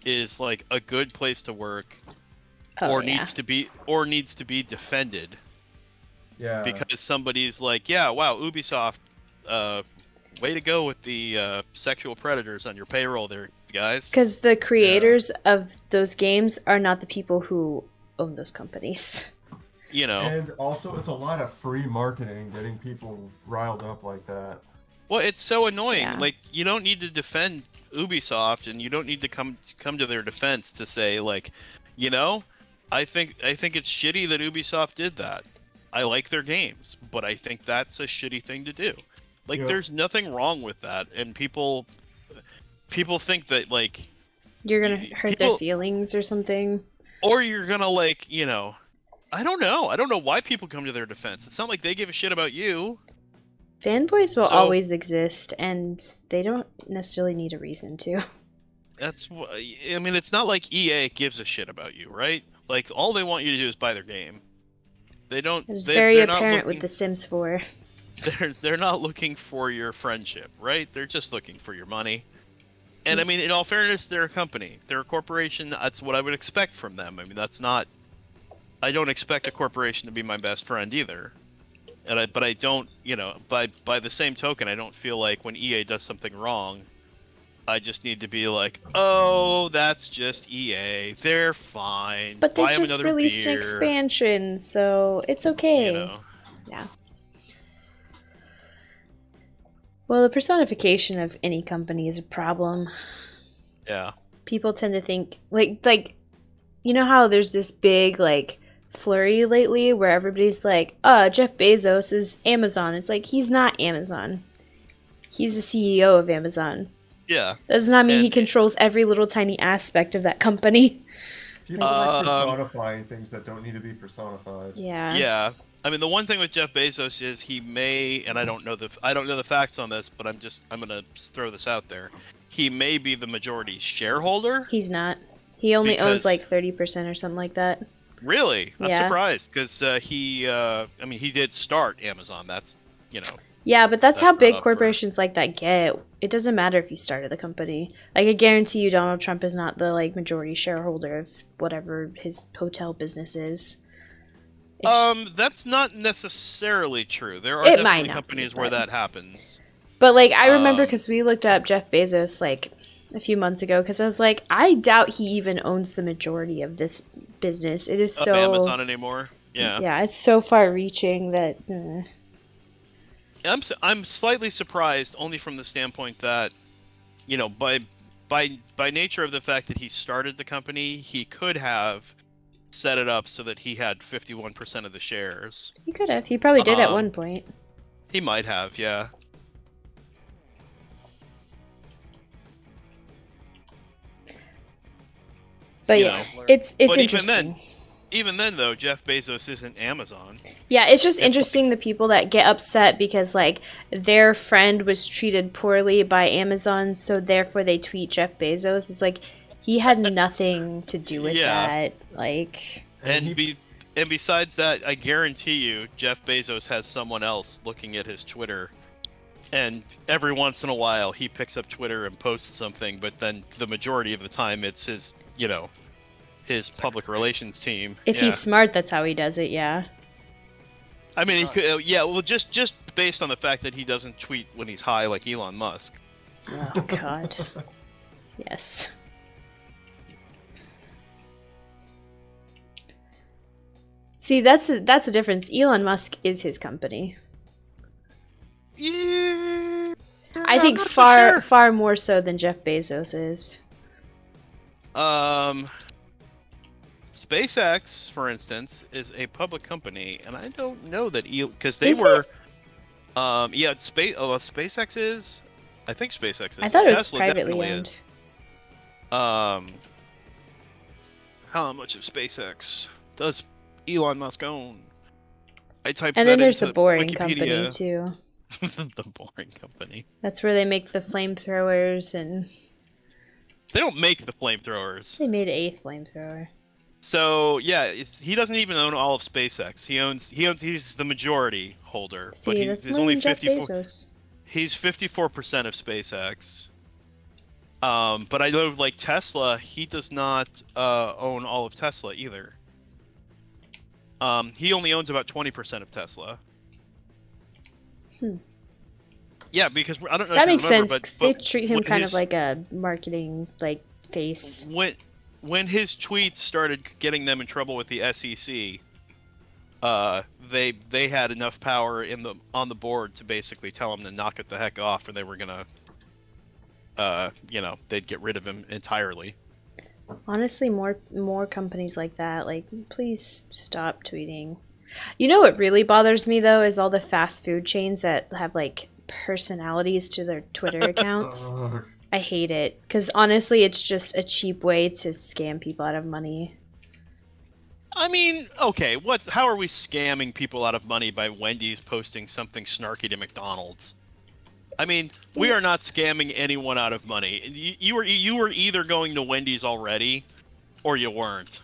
is like a good place to work, or needs to be defended. Yeah. Because somebody's like, yeah, wow, Ubisoft, way to go with the sexual predators on your payroll there, guys. Because the creators of those games are not the people who own those companies. You know. And also, it's a lot of free marketing getting people riled up like that. Well, it's so annoying. Yeah. Like, you don't need to defend Ubisoft, and you don't need to come to their defense to say, like, you know, I think it's shitty that Ubisoft did that. I like their games, but I think that's a shitty thing to do. Like, there's nothing wrong with that, and people think that, like, you're gonna hurt their feelings or something, or you're gonna, like, you know, I don't know why people come to their defense. It's not like they give a shit about you. Fanboys will always exist, and they don't necessarily need a reason to. I mean, it's not like EA gives a shit about you, right? Like, all they want you to do is buy their game. They don't. It's very apparent with The Sims 4. They're not looking for your friendship, right? They're just looking for your money. And I mean, in all fairness, they're a company. They're a corporation. That's what I would expect from them. I mean, that's not. I don't expect a corporation to be my best friend either. But I don't, you know, by the same token, I don't feel like when EA does something wrong, I just need to be like, oh, that's just EA. They're fine. But they Buy 'em just another released an beer. expansion, so it's okay. You know. Yeah. Well, the personification of any company is a problem. Yeah. People tend to think like you know how there's this big like flurry lately where everybody's like, Jeff Bezos is Amazon. It's like, he's not Amazon. He's the CEO of Amazon. Yeah. That does not mean he controls every little tiny aspect of that company. People like personifying things that don't need to be personified. Yeah. Yeah. I mean, the one thing with Jeff Bezos is he may, and I don't know the facts on this, but I'm gonna throw this out there. He may be the majority shareholder. He's not. He only owns like 30% or something like that. Really? I'm Yeah. surprised because I mean, he did start Amazon. That's, you know. Yeah, but that's how not big up corporations like that get. It doesn't matter if you started the company. Like, I guarantee you Donald Trump is not the like majority shareholder of whatever his hotel business is. That's not necessarily true. There are It might definitely not companies be, where but- that happens. But like, I remember because we looked up Jeff Bezos like a few months ago because I was like, I doubt he even owns the majority of this business. It is so Amazon anymore. Yeah. Yeah, it's so far-reaching that. I'm slightly surprised, only from the standpoint that, you know, by nature of the fact that he started the company, he could have set it up so that he had 51% of the shares. He could have. He probably did at one point. He might have, yeah. But You yeah, know. it's But interesting. even then, though, Jeff Bezos isn't Amazon. Yeah, it's just interesting the people that get upset because like their friend was treated poorly by Amazon, so therefore they tweet Jeff Bezos. It's like he had nothing to do with that. Like, And besides that, I guarantee you, Jeff Bezos has someone else looking at his Twitter, and every once in a while he picks up Twitter and posts something, but then the majority of the time it's his, you know, his public relations team. if he's smart, that's how he does it. Yeah. I mean, he could, well, just based on the fact that he doesn't tweet when he's high like Elon Musk. Oh God. Yes. See, that's the difference. Elon Musk is his company. Yeah. I think not so far sure. far more so than Jeff Bezos is. SpaceX, for instance, is a public company, and I don't know that because they Is were, yeah, SpaceX is. I think SpaceX is. I thought it was Tesla privately definitely owned. is. How much of SpaceX does Elon Musk own? I typed And that then there's the into Boring Company Wikipedia. too. The Boring Company. That's where they make the flamethrowers, and They don't make the flamethrowers. they made a flamethrower. So yeah, he doesn't even own all of SpaceX. He's the majority holder, but See, that's he's more only than Jeff 54. Bezos. He's 54% of SpaceX. But I know like Tesla, he does not own all of Tesla either. He only owns about 20% of Tesla. Yeah, because I don't know. That if you makes remember, sense. 'Cause but they treat him when kind of his- like a marketing face. When his tweets started getting them in trouble with the SEC, they had enough power on the board to basically tell him to knock it the heck off, or they were gonna, they'd get rid of him entirely. Honestly, more companies like that, like, please stop tweeting. You know what really bothers me though is all the fast food chains that have like personalities to their Twitter accounts. I hate it because honestly, it's just a cheap way to scam people out of money. I mean, okay, how are we scamming people out of money by Wendy's posting something snarky to McDonald's? I mean, we are not scamming anyone out of money. You were either going to Wendy's already, or you weren't.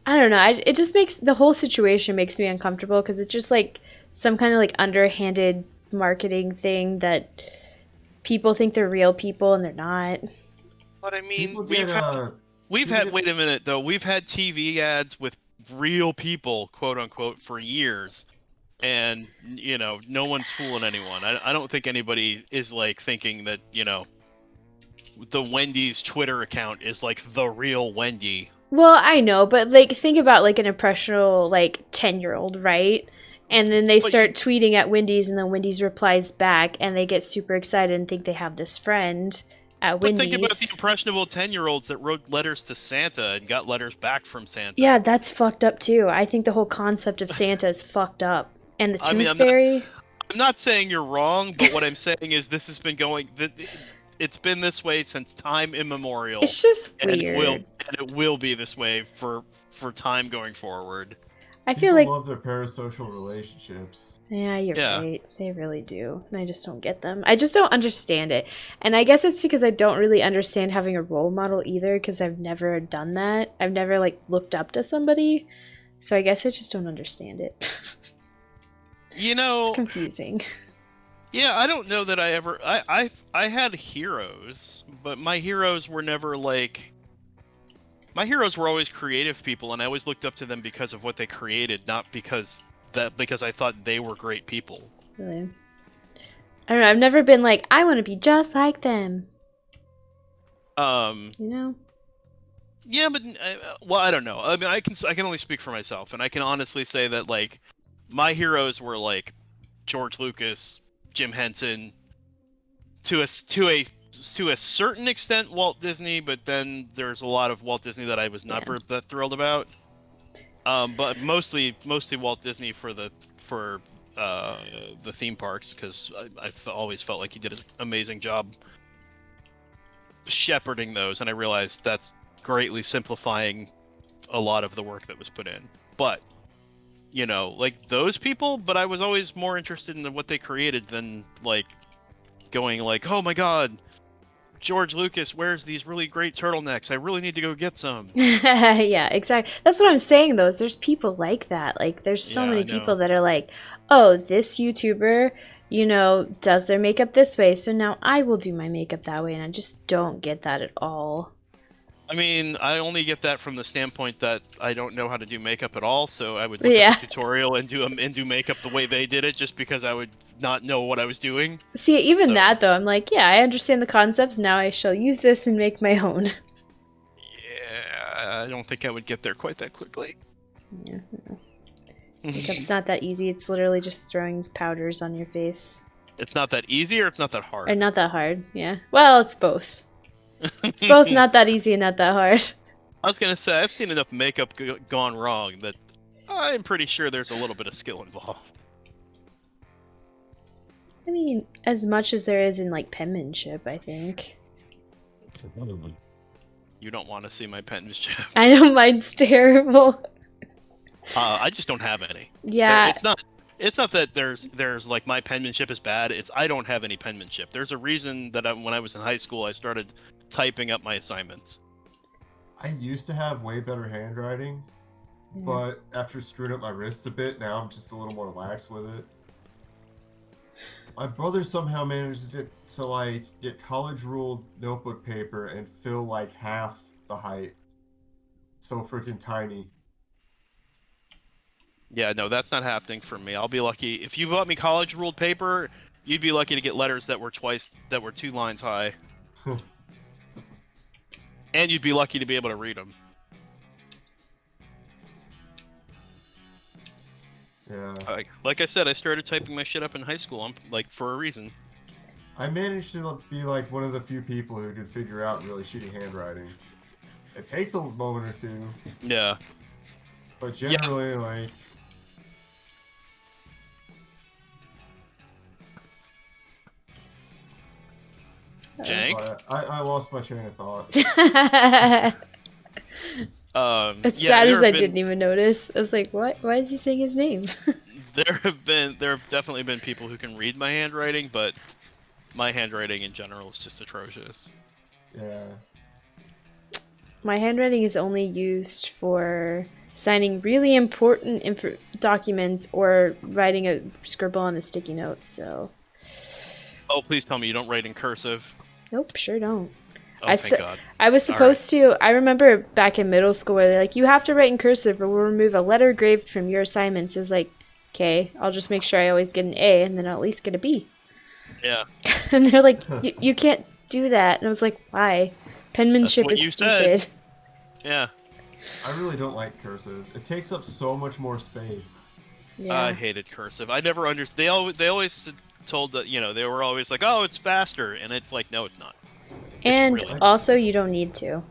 I don't know. It just makes the whole situation makes me uncomfortable because it's just like some kind of like underhanded marketing thing that people think they're real people and they're not. But I mean, People we've get, had wait a minute though. We've had TV ads with real people, quote unquote, for years, and no one's fooling anyone. I don't think anybody is like thinking that the Wendy's Twitter account is like the real Wendy. Well, I know, but like think about like an impressionable like 10-year-old, right? And then they start tweeting at Wendy's, and then Wendy's replies back, and they get super excited and think they have this friend at Wendy's. But think about the impressionable 10-year-olds that wrote letters to Santa and got letters back from Santa. Yeah, that's fucked up too. I think the whole concept of Santa is fucked up. And the Tooth Fairy. I'm not saying you're wrong, but what I'm saying is this has been going. It's been this way since time immemorial. It's just weird. weird. And it will be this way for time going forward. I feel people like love their parasocial relationships. Yeah, you're right. They really do. And I just don't get them. I just don't understand it. And I guess it's because I don't really understand having a role model either, because I've never done that. I've never like looked up to somebody. So I guess I just don't understand it. It's confusing. Yeah, I don't know that I ever I had heroes, but my heroes were never like my heroes were always creative people, and I always looked up to them because of what they created, not because I thought they were great people. Really? I don't know, I've never been like, I want to be just like them. Yeah, but well, I don't know. I mean, I can only speak for myself, and I can honestly say that like my heroes were like George Lucas, Jim Henson, to a certain extent Walt Disney, but then there's a lot of Walt Disney that I was not that thrilled about. But mostly Walt Disney for the theme parks, because I always felt like he did an amazing job shepherding those, and I realized that's greatly simplifying a lot of the work that was put in. But like those people, but I was always more interested in what they created than like going like, oh my god, George Lucas wears these really great turtlenecks, I really need to go get some. Yeah, exactly. That's what I'm saying though, is there's people like that. Like there's so many people that are like, oh, this YouTuber, does their makeup this way, so now I will do my makeup that way, and I just don't get that at all. I mean, I only get that from the standpoint that I don't know how to do makeup at all, so I would look at a tutorial and do makeup the way they did it, just because I would not know what I was doing. See, even that though, I'm like, yeah, I understand the concepts, now I shall use this and make my own. Yeah, I don't think I would get there quite that quickly. Yeah. Makeup's not that easy, it's literally just throwing powders on your face. It's not that easy, or it's not that hard? Or not that hard, yeah. Well, it's both. It's both not that easy and not that hard. I was gonna say I've seen enough makeup gone wrong that I'm pretty sure there's a little bit of skill involved. I mean, as much as there is in like penmanship, I think. You don't want to see my penmanship. I know mine's terrible. I just don't have any. Yeah. It's not that there's like my penmanship is bad. It's I don't have any penmanship. There's a reason that when I was in high school, I started typing up my assignments. I used to have way better handwriting, Yeah. but after screwing up my wrists a bit, now I'm just a little more lax with it. My brother somehow managed to like get college ruled notebook paper and fill like half the height. So freaking tiny. Yeah, no, that's not happening for me. I'll be lucky if you bought me college ruled paper. You'd be lucky to get letters that were 2 lines high, and you'd be lucky to be able to read them. Yeah. Like I said, I started typing my shit up in high school. I'm like for a reason. I managed to be like one of the few people who could figure out really shitty handwriting. It takes a moment or two, Yeah. but generally, like. Jank. I lost my train of thought. As Yeah, sad as I been, didn't even notice. I was like, what? Why did you say his name? there have definitely been people who can read my handwriting, but my handwriting in general is just atrocious. Yeah. My handwriting is only used for signing really important documents or writing a scribble on a sticky note, so... Oh, please tell me you don't write in cursive. Nope, sure don't. Oh, thank God. I was supposed to. I remember back in middle school where they're like, you have to write in cursive or we'll remove a letter graved from your assignments. I was like, okay, I'll just make sure I always get an A and then I'll at least get a B. Yeah. And they're like, you can't do that. And I was like, why? Penmanship is stupid. Yeah. I really don't like cursive. It takes up so much more space. Yeah. I hated cursive. I never understood. They always told that, you know, they were always like, oh, it's faster, and it's like, no, it's not. And really... also, you don't need to.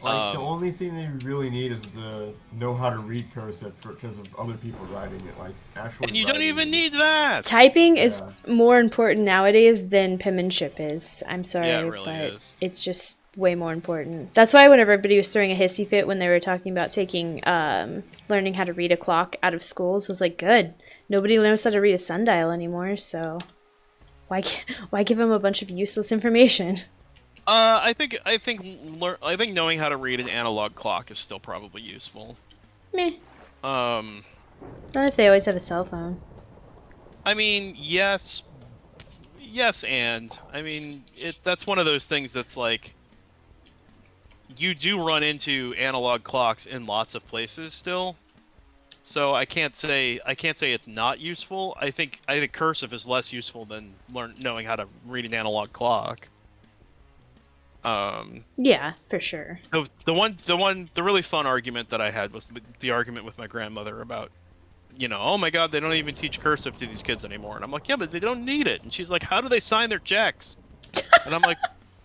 Like, the only thing that you really need is to know how to read cursive because of other people writing it. Like, actually. And you don't even need that! Typing is more important nowadays than penmanship is. I'm sorry, yeah, it really but is. It's just way more important. That's why when everybody was throwing a hissy fit when they were talking about taking, learning how to read a clock out of schools, I was like, good. Nobody knows how to read a sundial anymore, so why give them a bunch of useless information? I think knowing how to read an analog clock is still probably useful. Meh. Not if they always have a cell phone. I mean, yes, and I mean that's one of those things that's like you do run into analog clocks in lots of places still. So I can't say it's not useful. I think cursive is less useful than knowing how to read an analog clock. Yeah, for sure. The really fun argument that I had was the argument with my grandmother about, you know, oh my God, they don't even teach cursive to these kids anymore. And I'm like, yeah, but they don't need it. And she's like, how do they sign their checks? And I'm like,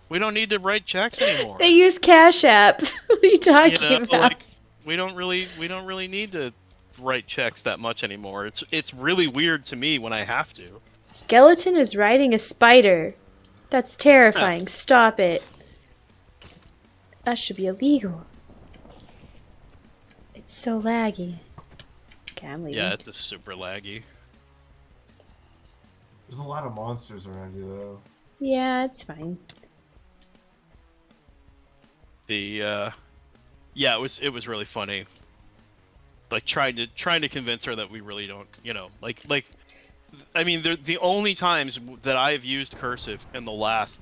we don't need to write checks anymore. They use Cash App. What are you talking about? Like, we don't really need to write checks that much anymore. It's really weird to me when I have to. Skeleton is riding a spider. That's terrifying. Stop it. That should be illegal. It's so laggy. Okay, I'm leaving. Yeah, it's just super laggy. There's a lot of monsters around you, though. Yeah, it's fine. Yeah, it was really funny. Like trying to convince her that we really don't, you know, like I mean, the only times that I've used cursive in the last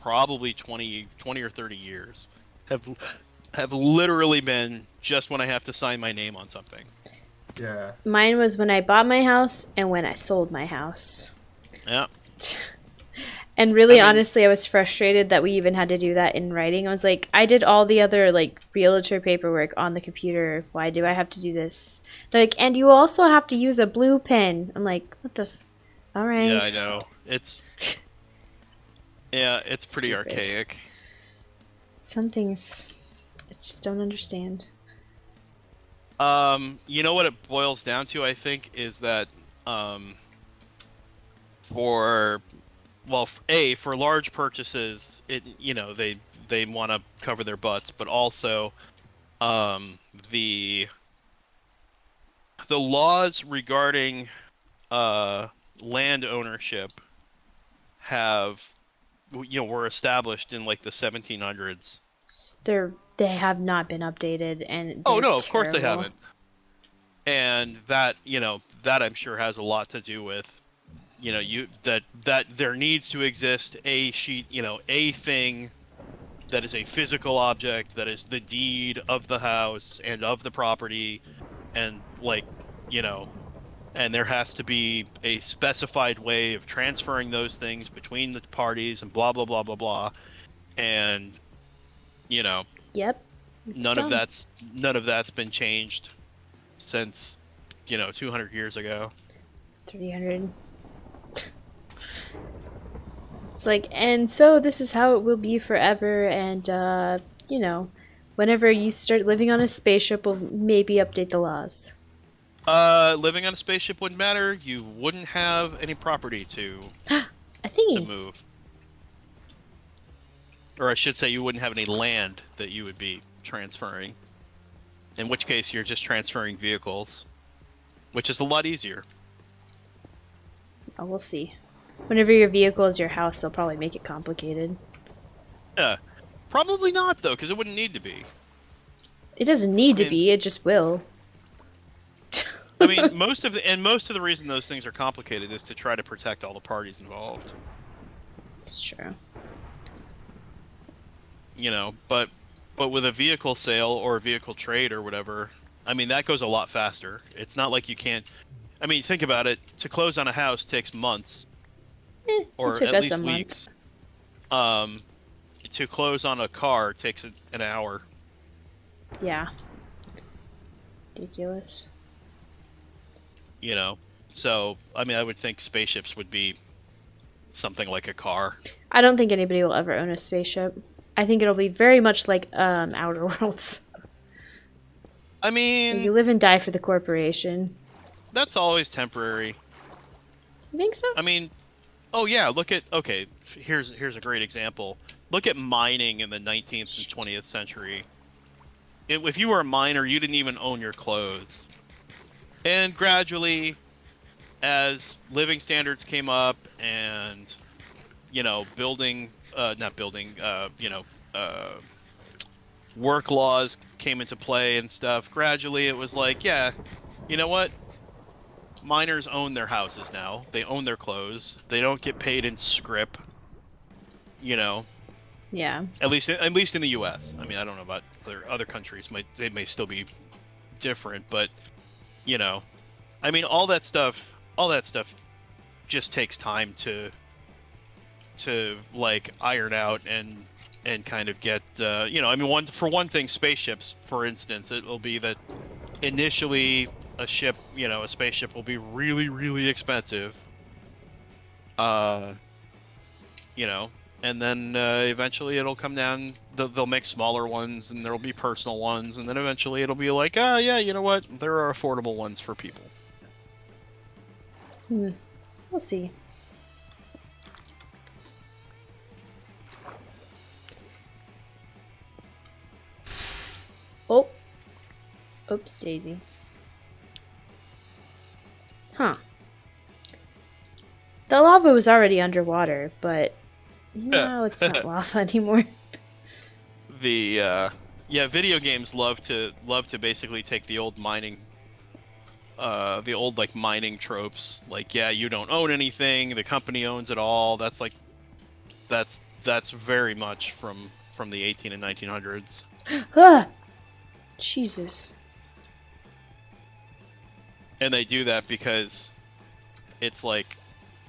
probably 20 or 30 years have literally been just when I have to sign my name on something. Yeah. Mine was when I bought my house and when I sold my house. Yeah. And really, honestly, I was frustrated that we even had to do that in writing. I was like, I did all the other, like, realtor paperwork on the computer. Why do I have to do this? They're like, and you also have to use a blue pen. I'm like, what the all right. Yeah, I know. It's pretty Stupid. archaic. Some things just don't understand. You know what it boils down to, I think, is that for for large purchases, they want to cover their butts, but also the laws regarding land ownership were established in like the 1700s. They have not been updated, and Oh they're no, of course they terrible. haven't. And that that I'm sure has a lot to do with that there needs to exist a thing that is a physical object, that is the deed of the house and of the property, and and there has to be a specified way of transferring those things between the parties, and blah blah blah blah blah. And Yep. none of that's been changed since 200 years ago. 300. It's like, and so this is how it will be forever, and whenever you start living on a spaceship, we'll maybe update the laws. Living on a spaceship wouldn't matter. You wouldn't have any property to I think move. Or I should say, you wouldn't have any land that you would be transferring. In which case, you're just transferring vehicles, which is a lot easier. oh, we'll see. Whenever your vehicle is your house, they'll probably make it complicated. Yeah, probably not though, because it wouldn't need to be. It doesn't need to be. It just will. I mean, most of the reason those things are complicated is to try to protect all the parties involved. It's true. But with a vehicle sale or a vehicle trade or whatever, I mean, that goes a lot faster. It's not like you can't. I mean, think about it. To close on a house takes months, or it took at us least a month. weeks. To close on a car takes an hour. Yeah. Ridiculous. So I mean, I would think spaceships would be something like a car. I don't think anybody will ever own a spaceship. I think it'll be very much like Outer Worlds. I mean, You live and die for the corporation. that's always temporary. You think so? I mean, oh yeah, here's a great example. Look at mining in the 19th and 20th century. If you were a miner, you didn't even own your clothes. And gradually, as living standards came up and, work laws came into play and stuff, gradually it was like, yeah, you know what? Miners own their houses now. They own their clothes. They don't get paid in scrip. Yeah. At least in the U.S. I mean, I don't know about other countries. They may still be different, but I mean, all that stuff just takes time to like iron out and kind of get I mean, one thing, spaceships, for instance, it will be that initially a spaceship will be really, really expensive. And then eventually it'll come down. They'll make smaller ones, and there'll be personal ones, and then eventually it'll be like, yeah, you know what? There are affordable ones for people. We'll see. Oh. Oops, Daisy. Huh. The lava was already underwater, but now it's not lava anymore. The video games love to basically take the old mining mining tropes, like, yeah, you don't own anything, the company owns it all. That's very much from the 18 and 1900s. Ah! Jesus. And they do that because it's like,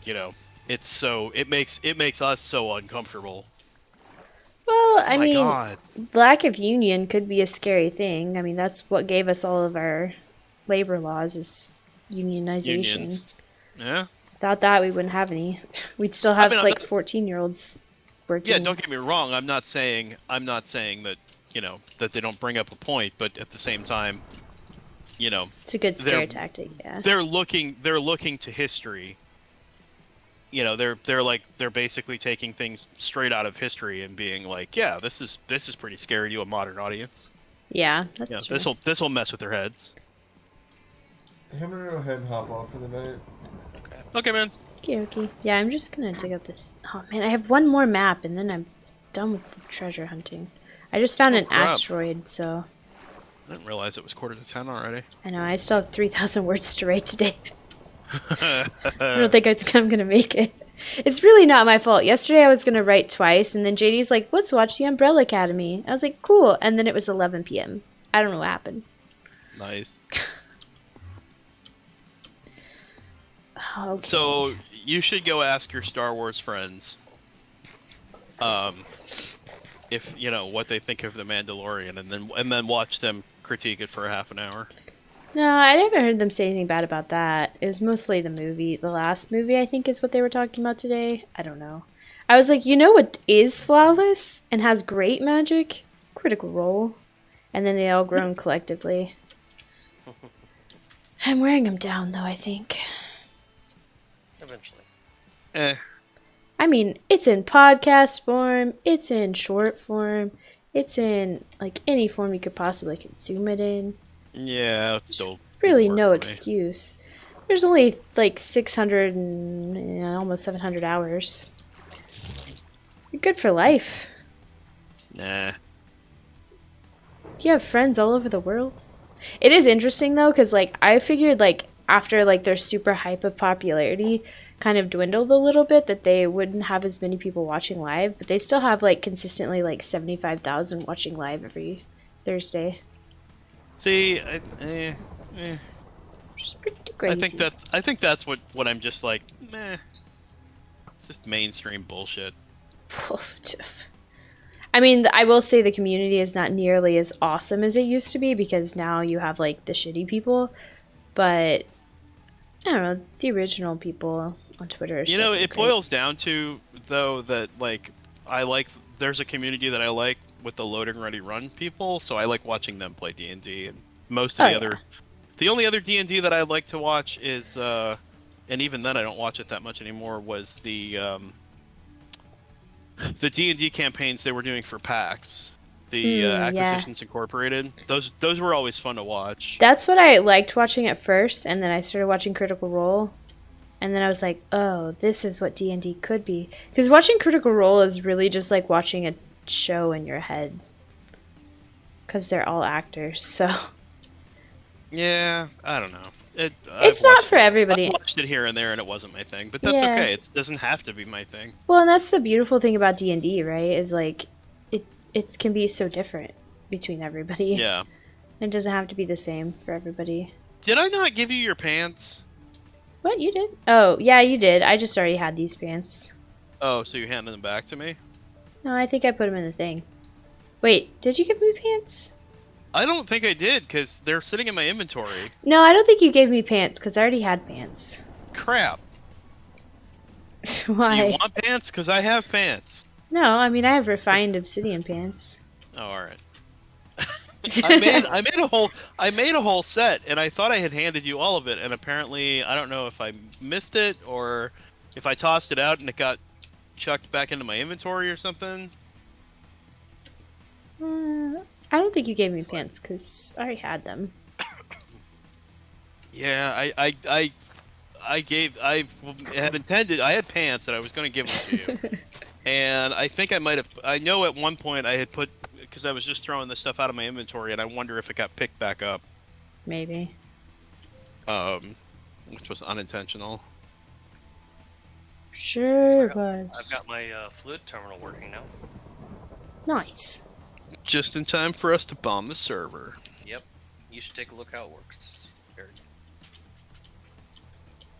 it makes us so uncomfortable. Well, I mean, God. lack of union could be a scary thing. I mean, that's what gave us all of our labor laws, is unionization. Unions. Yeah. Without that, we wouldn't have any. We'd still have 14-year-olds working. Yeah, don't get me wrong. I'm not saying that you know, that they don't bring up a point, but at the same time, you know, It's a good scare tactic, yeah. they're looking to history. You know, they're basically taking things straight out of history and being like, yeah, this is pretty scary to a modern audience. Yeah, that's true. This will mess with their heads. I'm gonna go ahead and hop off for the night. Okay, man. Okay. Yeah, I'm just gonna dig up this. Oh man, I have one more map and then I'm done with the treasure hunting. I just found an crap. asteroid, so. I didn't realize it was 9:45 already. I know, I still have 3,000 words to write today. I don't think I'm gonna make it. It's really not my fault. Yesterday I was gonna write twice, and then JD's like, let's watch the Umbrella Academy. I was like, cool. And then it was 11 p.m. I don't know what happened. Nice. Okay. So you should go ask your Star Wars friends, if you know what they think of the Mandalorian, and then watch them critique it for a half an hour. No, I haven't heard them say anything bad about that. It was mostly the movie. The last movie, I think, is what they were talking about today. I don't know. I was like, you know what is flawless and has great magic? Critical Role. And then they all groan collectively. I'm wearing them down, though, I think. Eventually. I mean, it's in podcast form. It's in short form. It's in, like, any form you could possibly consume it in. Yeah, it's still Really no excuse. There's only like 600 and almost 700 hours. You're good for life. Nah. You have friends all over the world. It is interesting though, because like I figured like after like their super hype of popularity kind of dwindled a little bit that they wouldn't have as many people watching live, but they still have like consistently like 75,000 watching live every Thursday. See, Just pretty crazy. I think that's what I'm just like, meh. It's just mainstream bullshit. I mean, I will say the community is not nearly as awesome as it used to be because now you have like the shitty people, but I don't know, the original people on Twitter are You know, it boils down to though that like there's a community that I like with the loading ready run people, so I like watching them play D&D, and most of the only other D&D that I like to watch is and even then I don't watch it that much anymore, was the D&D campaigns they were doing for PAX, the Acquisitions Incorporated. Those were always fun to watch. That's what I liked watching at first, and then I started watching Critical Role, and then I was like, oh, this is what D&D could be. Because watching Critical Role is really just like watching a show in your head. Because they're all actors, so... Yeah, I don't know. It's not for everybody. I watched it here and there, and it wasn't my thing, but that's okay. It doesn't have to be my thing. Well, and that's the beautiful thing about D&D, right? Is like it can be so different between everybody. Yeah. It doesn't have to be the same for everybody. Did I not give you your pants? What, you did? Oh, yeah, you did. I just already had these pants. Oh, so you handed them back to me? No, I think I put them in the thing. Wait, did you give me pants? I don't think I did, because they're sitting in my inventory. No, I don't think you gave me pants, because I already had pants. Crap. Why? Do you want pants? Because I have pants. No, I mean, I have refined obsidian pants. Oh, alright. I made a whole set, and I thought I had handed you all of it, and apparently, I don't know if I missed it, or if I tossed it out and it got chucked back into my inventory or something. I don't think you gave me pants, because I already had them. Yeah, I had pants that I was going to give them to you. And I think I know at one point I had put, because I was just throwing this stuff out of my inventory, and I wonder if it got picked back up. Maybe. Which was unintentional. Sure was. I've got my fluid terminal working now. Nice. Just in time for us to bomb the server. Yep. You should take a look how it works. Very good.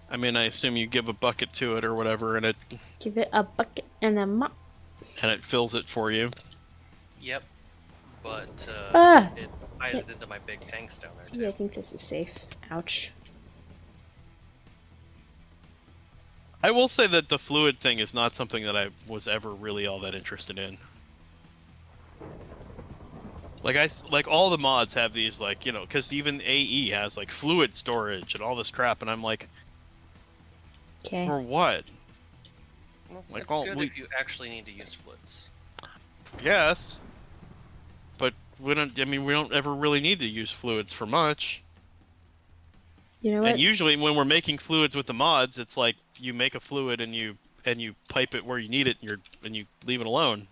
I mean, I assume you give a bucket to it or whatever, and it... Give it a bucket and a mop. And it fills it for you. Yep. But, it ties into my big tanks down there, too. Yeah, I think this is safe. Ouch. I will say that the fluid thing is not something that I was ever really all that interested in. Like all the mods have these, like, you know, because even AE has like fluid storage and all this crap, and I'm like, Okay. for what? Well, Like, it's all good we if you actually need to use fluids. yes, but we don't. I mean, we don't ever really need to use fluids for much. You know And what? usually, when we're making fluids with the mods, it's like you make a fluid and you pipe it where you need it, and you leave it alone.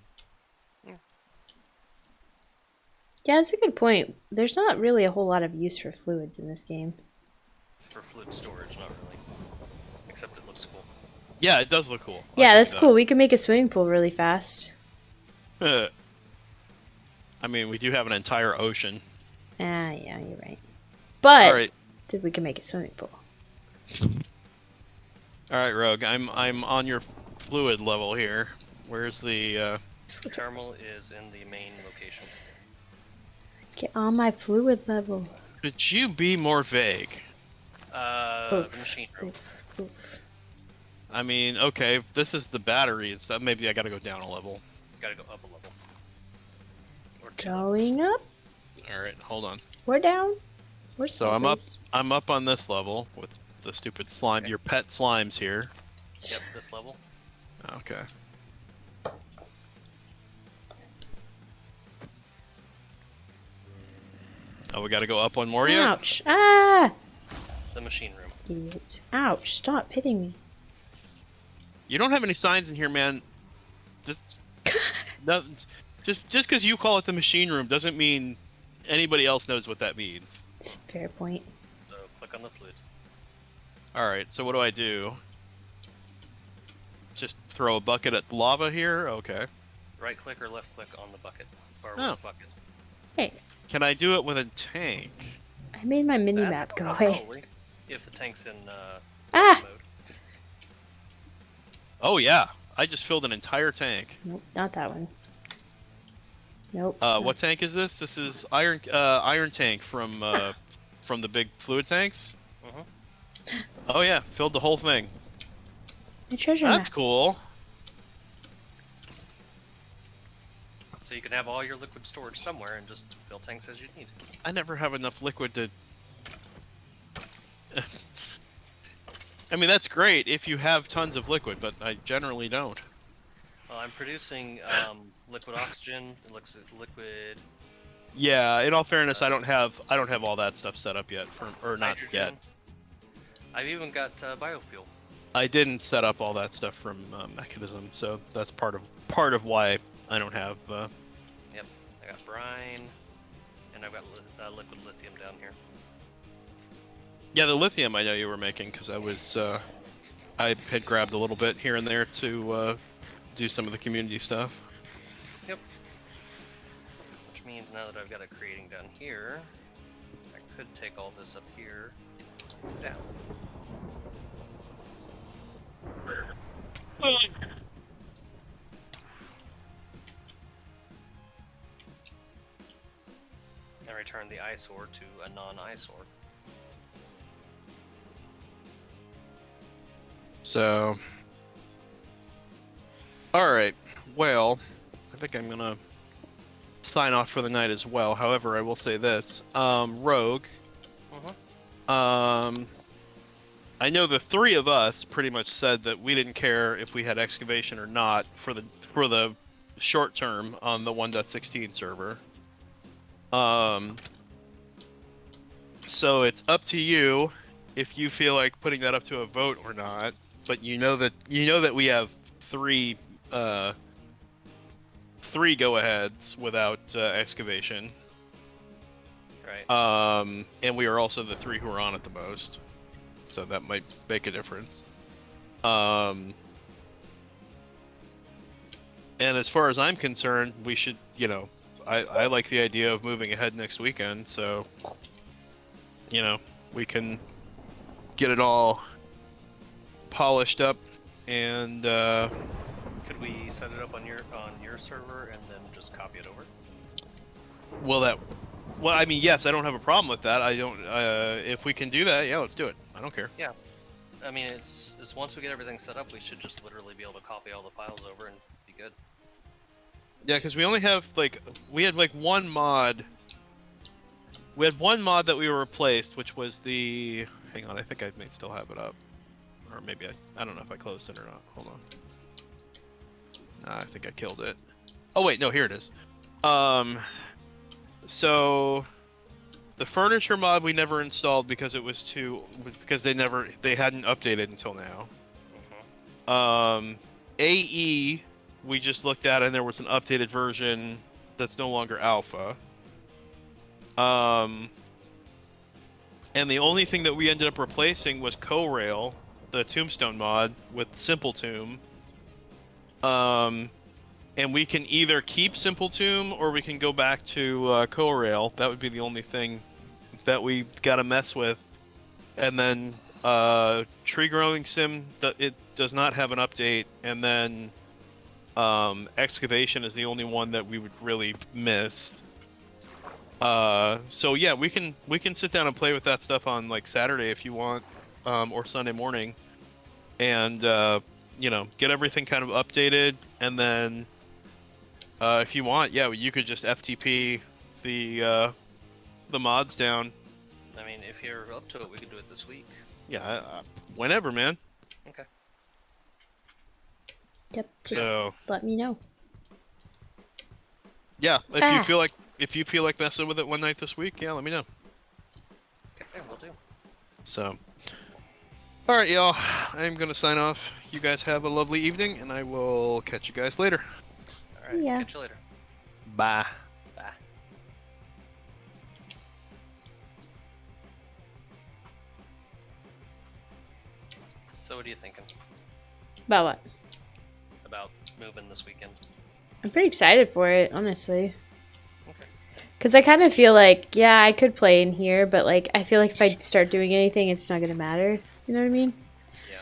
Yeah, that's a good point. There's not really a whole lot of use for fluids in this game. For fluid storage, not really. Except it looks cool. Yeah, it does look cool. Yeah, I'll give that's you cool. We can make a swimming pool really fast. that. I mean, we do have an entire ocean. Ah, yeah, you're right. But All right, we can make a swimming pool. all right, Rogue. I'm on your fluid level here. Where's the? The terminal is in the main location. Get on my fluid level. Could you be more vague? The machine room. Oof, oof. I mean, okay, if this is the battery and stuff. Maybe I gotta go down a level. Gotta go up a level. Or 2 levels. Going up. All right, hold on. We're down. We're So I'm up. sideways. I'm up on this level with the stupid slime. Okay. Your pet slimes here. Yep, this level. Okay. Oh, we gotta go up one more yet? Ouch. Ah! The machine room. Idiot. Ouch. Stop hitting me. You don't have any signs in here, man. Just no, just because you call it the machine room doesn't mean anybody else knows what that means. Fair point. So click on the fluid. All right. So what do I do? Just throw a bucket at the lava here. Okay. Right click or left click on the bucket. Or Oh. with the bucket. Hey, Can I do it with a tank? I made my mini That- map go oh, away. probably. If the tank's in Ah! mode. Oh yeah. I just filled an entire tank. Nope, not that one. Nope. What tank is this? This is iron tank from the big fluid tanks. Mhm. Oh yeah, filled the whole thing. My treasure That's map. cool. So you can have all your liquid storage somewhere and just fill tanks as you need. I never have enough liquid to. I mean, that's great if you have tons of liquid, but I generally don't. Well, I'm producing liquid oxygen, liquid Yeah, in all fairness, I don't have all that stuff set up yet, or not hydrogen. yet. I've even got biofuel. I didn't set up all that stuff from Mekanism, so that's part of why I don't have. Yep, I got brine, and I've got liquid lithium down here. Yeah, the lithium I know you were making because I had grabbed a little bit here and there to do some of the community stuff. Yep. Which means now that I've got it creating down here, I could take all this up here, down. And return the eyesore to a non-eyesore. So, all right. Well, I think I'm gonna sign off for the night as well. However, I will say this: Rogue. I know the three of us pretty much said that we didn't care if we had excavation or not for the short term on the 1.16 server. So it's up to you if you feel like putting that up to a vote or not. But you know that we have three go-aheads without excavation. Right. And we are also the three who are on it the most, so that might make a difference. And as far as I'm concerned, we should, I like the idea of moving ahead next weekend, so, we can get it all polished up and, Could we set it up on your server and then just copy it over? well, I mean, yes, I don't have a problem with that. I don't, if we can do that, yeah, let's do it. I don't care. Yeah. I mean, it's once we get everything set up, we should just literally be able to copy all the files over and be good. Yeah, because we only have we had one mod. We had one mod that we replaced, which was the. Hang on, I think I may still have it up, or maybe I don't know if I closed it or not. Hold on. Nah, I think I killed it. Oh wait, no, here it is. So the furniture mod we never installed because it was because they hadn't updated until now. AE we just looked at and there was an updated version that's no longer alpha. And the only thing that we ended up replacing was Corail, the Tombstone mod with Simple Tomb. And we can either keep Simple Tomb or we can go back to Corail. That would be the only thing that we gotta mess with. And then Tree Growing Sim, it does not have an update. And then Excavation is the only one that we would really miss. So yeah, we can sit down and play with that stuff on Saturday if you want, or Sunday morning, and get everything kind of updated, and then if you want, yeah, you could just FTP the mods down. I mean, if you're up to it, we could do it this week. Yeah, whenever, man. Okay. Yep. Just So let me know. yeah, if you feel like messing with it one night this week, yeah, let me know. Okay, we'll do. So, all right, y'all, I'm gonna sign off. You guys have a lovely evening, and I will catch you guys later. All right, ya. catch you later. Bye. Bye. So what are you thinking About what? about moving this weekend? I'm pretty excited for it, honestly. Okay. Because I kind of feel like, yeah, I could play in here, but I feel like if I start doing anything, it's not going to matter. You know what I mean? Yeah.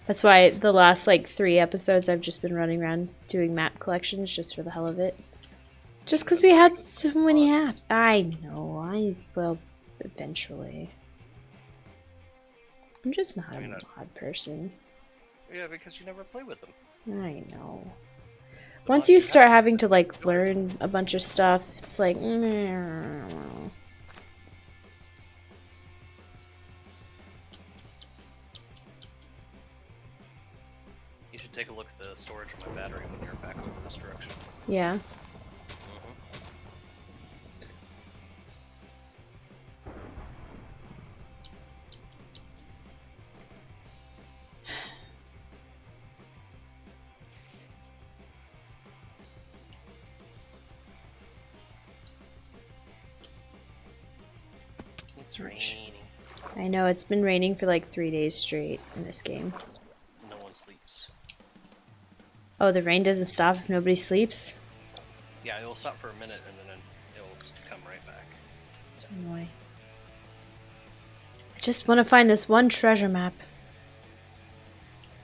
That's why the last 3 episodes I've just been running around doing map collections just for the hell of it. Just because we had so many apps. I know. I will eventually. I'm just not a mod person. Yeah, because you never play with them. I know. The Once mods you you start have- having to learn a bunch of stuff, it's like. You should take a look at the storage of my battery when you're back over this direction. Yeah. It's raining. I know, it's been raining for 3 days straight in this game. No one sleeps. Oh, the rain doesn't stop if nobody sleeps? Yeah, it'll stop for a minute and then it'll just come right back. So annoying. I just want to find this one treasure map.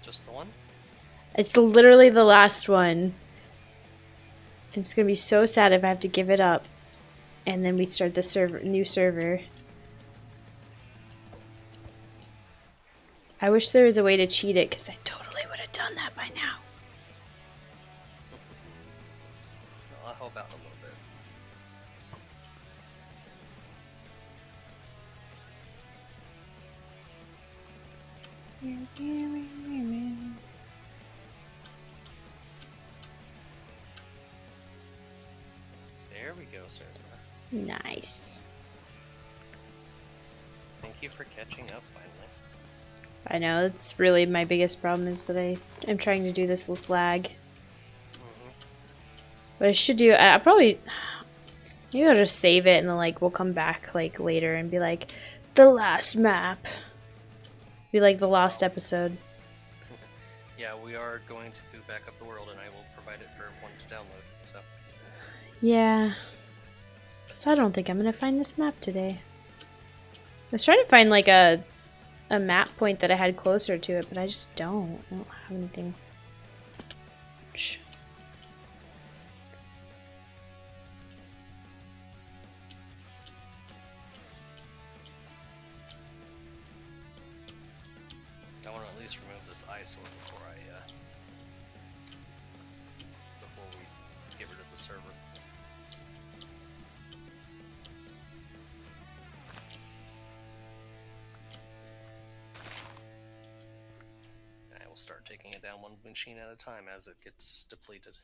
Just the one? It's literally the last one. It's gonna be so sad if I have to give it up. And then we start the new server. I wish there was a way to cheat it, because I totally would have done that by now. I'll help out a little bit. There we go, sir. Nice. Thank you for catching up finally. I know, it's really my biggest problem is that I'm trying to do this with lag. But I should do, I probably, maybe I'll just save it and then we'll come back later and be the last map. Be the last episode. Yeah, we are going to back up the world and I will provide it for everyone to download, so. Yeah. Because I don't think I'm going to find this map today. I was trying to find a map point that I had closer to it, but I just don't. I don't have anything. Shh. I want to at least least remove this eyesore before we get rid of the server. I will start taking it down one machine at a time as it gets depleted.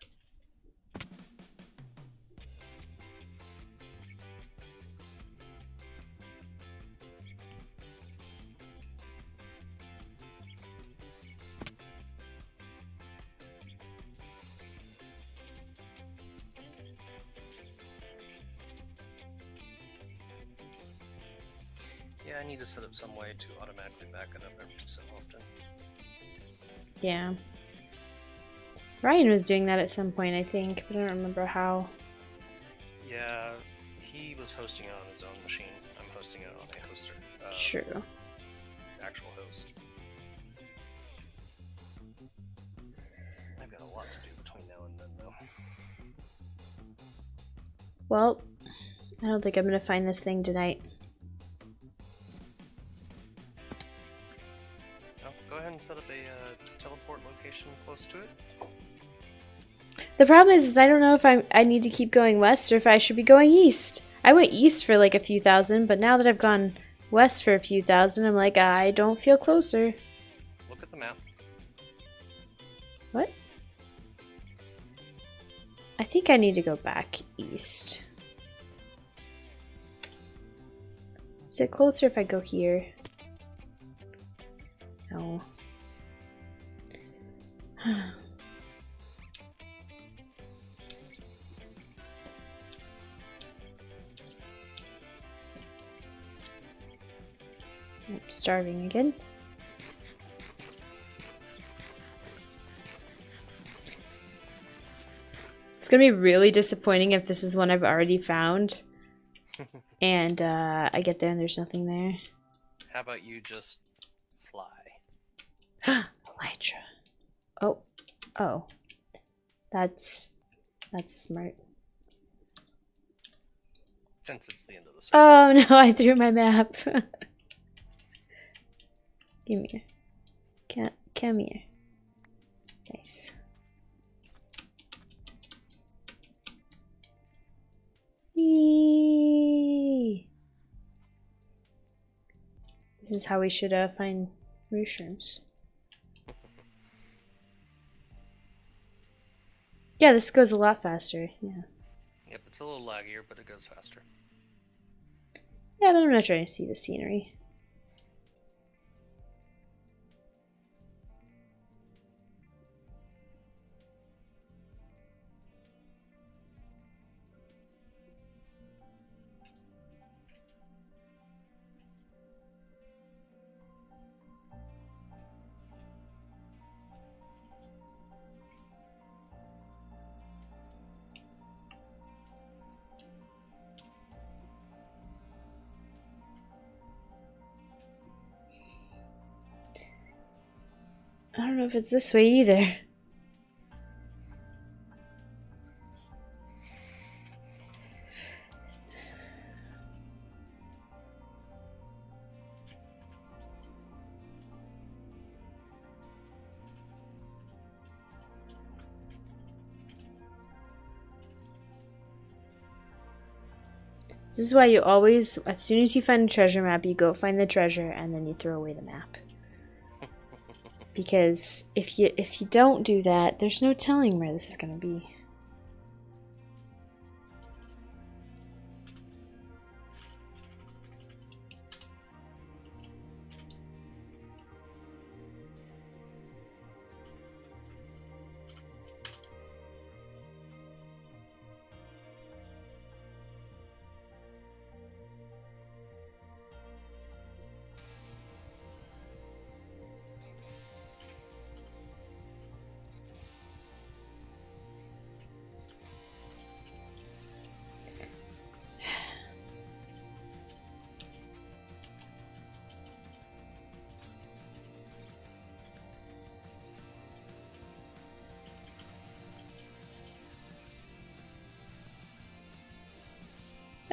Yeah, I need to set up some way to automatically back it up every so often. Yeah. Ryan was doing that at some point, I think, but I don't remember how. Yeah, he was hosting it on his own machine. I'm hosting it on a hoster. True. Actual host. I've got a lot to do between now and then, though. Well, I don't think I'm gonna find this thing tonight. Go ahead and set up a teleport location close to it. The problem is I don't know if I need to keep going west or if I should be going east. I went east for like a few thousand, but now that I've gone west for a few thousand, I'm like, I don't feel closer. Look at the map. What? I think I need to go back east. Is it closer if I go here? No. I'm starving again. It's gonna be really disappointing if this is one I've already found and I get there and there's nothing there. How about you just fly? Elytra. Oh. Oh. That's smart. Since it's the end of the server. Oh no, I threw my map. Give me here. Come here. Nice. Yee. This is how we should find mushrooms. Yeah, this goes a lot faster. Yeah. Yep, it's a little laggier, but it goes faster. Yeah, but I'm not trying to see the scenery. I don't know if it's this way either. This is why you always, as soon as you find a treasure map, you go find the treasure and then you throw away the map. Because if you don't do that, there's no telling where this is going to be.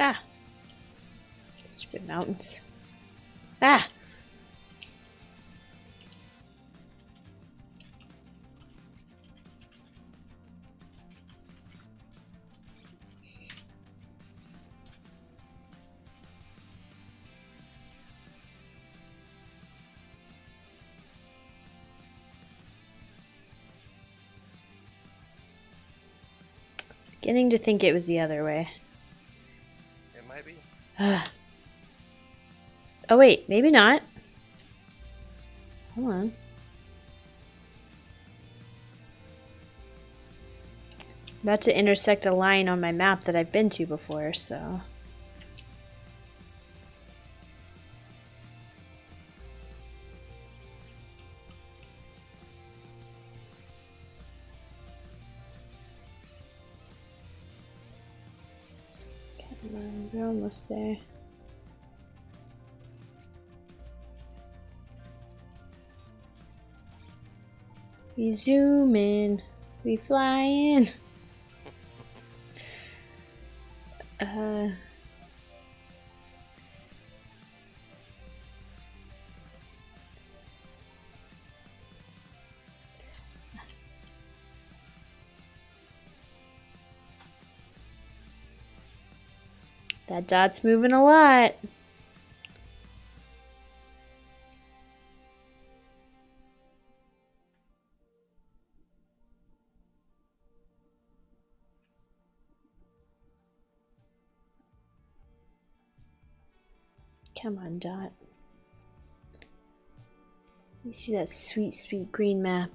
Ah! Stupid mountains. Ah! Beginning to think it was the other way. It might be. Oh wait, maybe not. Hold on. About to intersect a line on my map that I've been to before, so... Come on, we're almost there. We zoom in, we fly in. That dot's moving a lot. Come on, Dot. You see that sweet, sweet green map.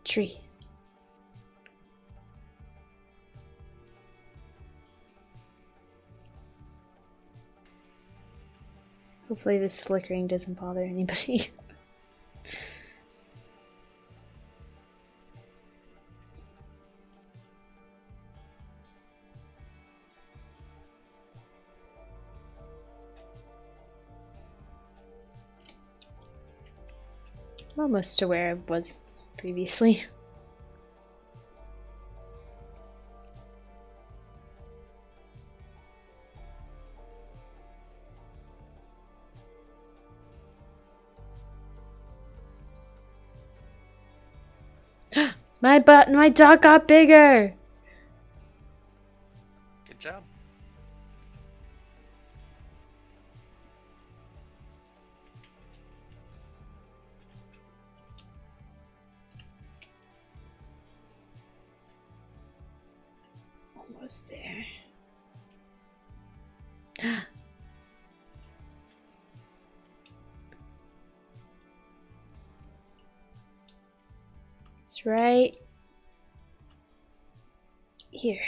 Tree. Hopefully this flickering doesn't bother anybody. I'm almost to where I was previously. My dot got bigger. Good job. Almost there. It's right here.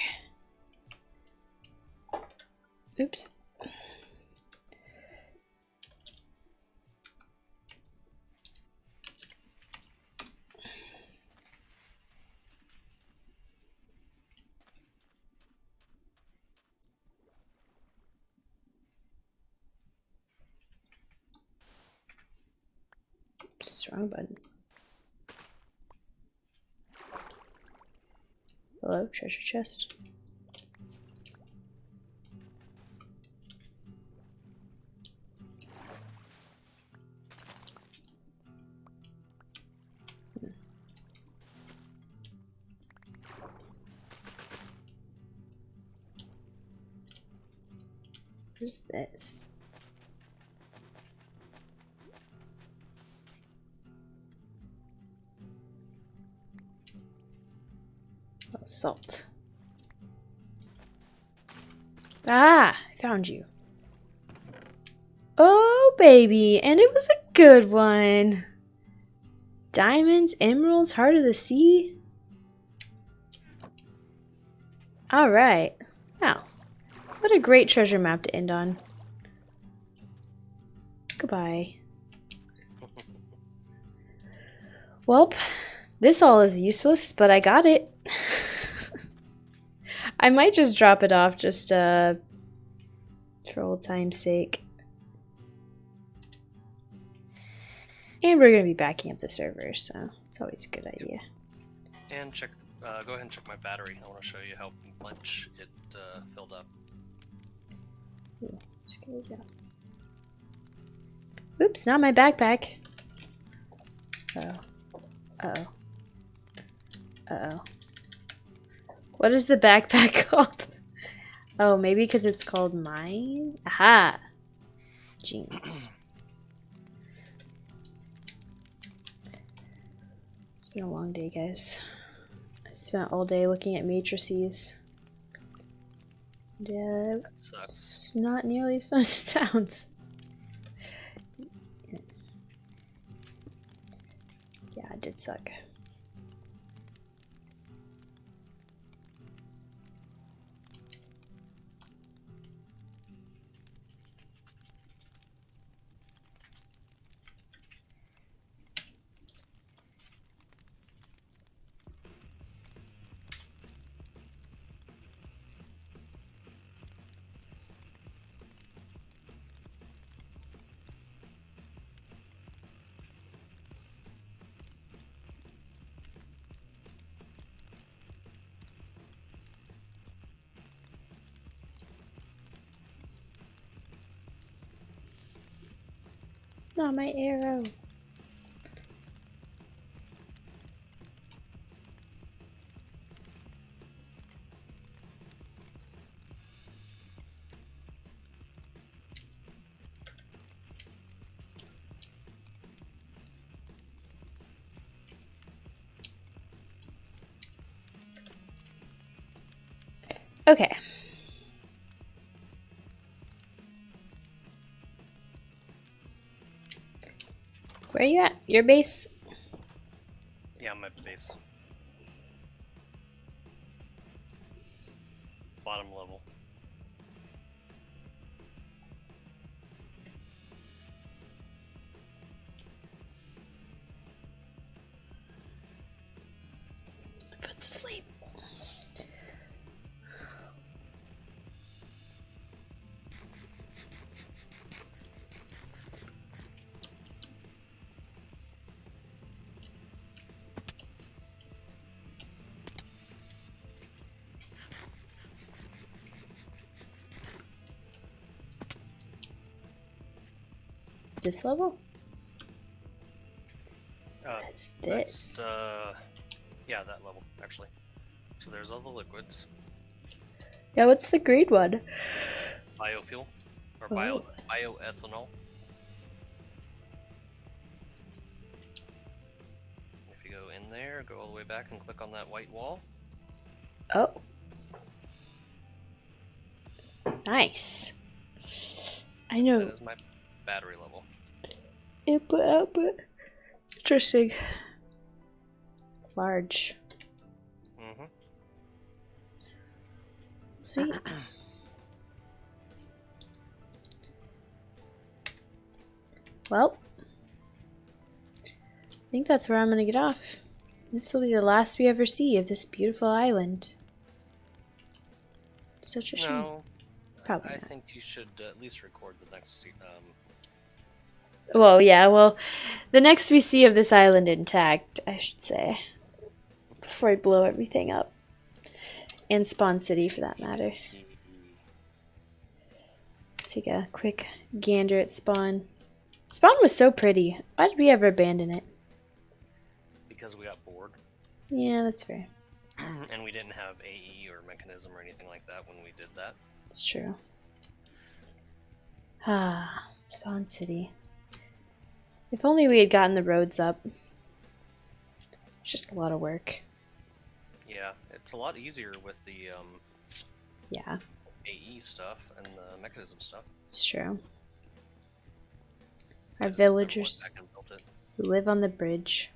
Oops. Oops, wrong button. Hello, treasure chest. What is this? Oh, salt. Ah, I found you. Oh, baby, and it was a good one. Diamonds, emeralds, heart of the sea. All right. Wow. What a great treasure map to end on. Goodbye. Welp, this all is useless, but I got it. I might just drop it off just for old time's sake. And we're going to be backing up the server, so it's always a good idea. And check. Go ahead and check my battery. I want to show you how much it filled up. Ooh, just gonna go. Oops, not my backpack. Uh-oh. Uh-oh. Uh-oh. What is the backpack called? Oh, maybe because it's called mine? Aha! Jeans. been a long day, guys. I spent all day looking at matrices. Yeah, That sucks. it's not nearly as fun as it sounds. Yeah, it did suck. Not my arrow. Okay. Where are you at? Your base? Yeah, my base. Bottom level. Foot's asleep. This level? What's this? That's, yeah, that level, actually. So there's all the liquids. Yeah, what's the green one? Biofuel. Or Oh. bioethanol. If you go in there, go all the way back and click on that white wall. Oh. Nice. I know. That is my battery level. Input, output. Interesting. Large. Mm-hmm. Sweet. Well, I think that's where I'm gonna get off. This will be the last we ever see of this beautiful island. Such a shame. No, Probably I not. think you should at least record the next. Well, yeah, well, the next we see of this island intact, I should say. Before I blow everything up. And Spawn City, for that matter. Take a quick gander at Spawn. Spawn was so pretty. Why did we ever abandon it? Because we got bored. Yeah, that's fair. And we didn't have AE or Mekanism or anything like that when we did that. It's true. Ah, Spawn City. If only we had gotten the roads up. It's just a lot of work. Yeah, it's a lot easier with the Yeah, AE stuff and the Mechanism stuff. it's true. Our Just villagers everyone back and built it. who live on the bridge.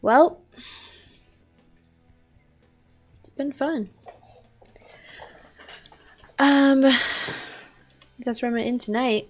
Well, it's been fun. That's where I'm gonna end tonight.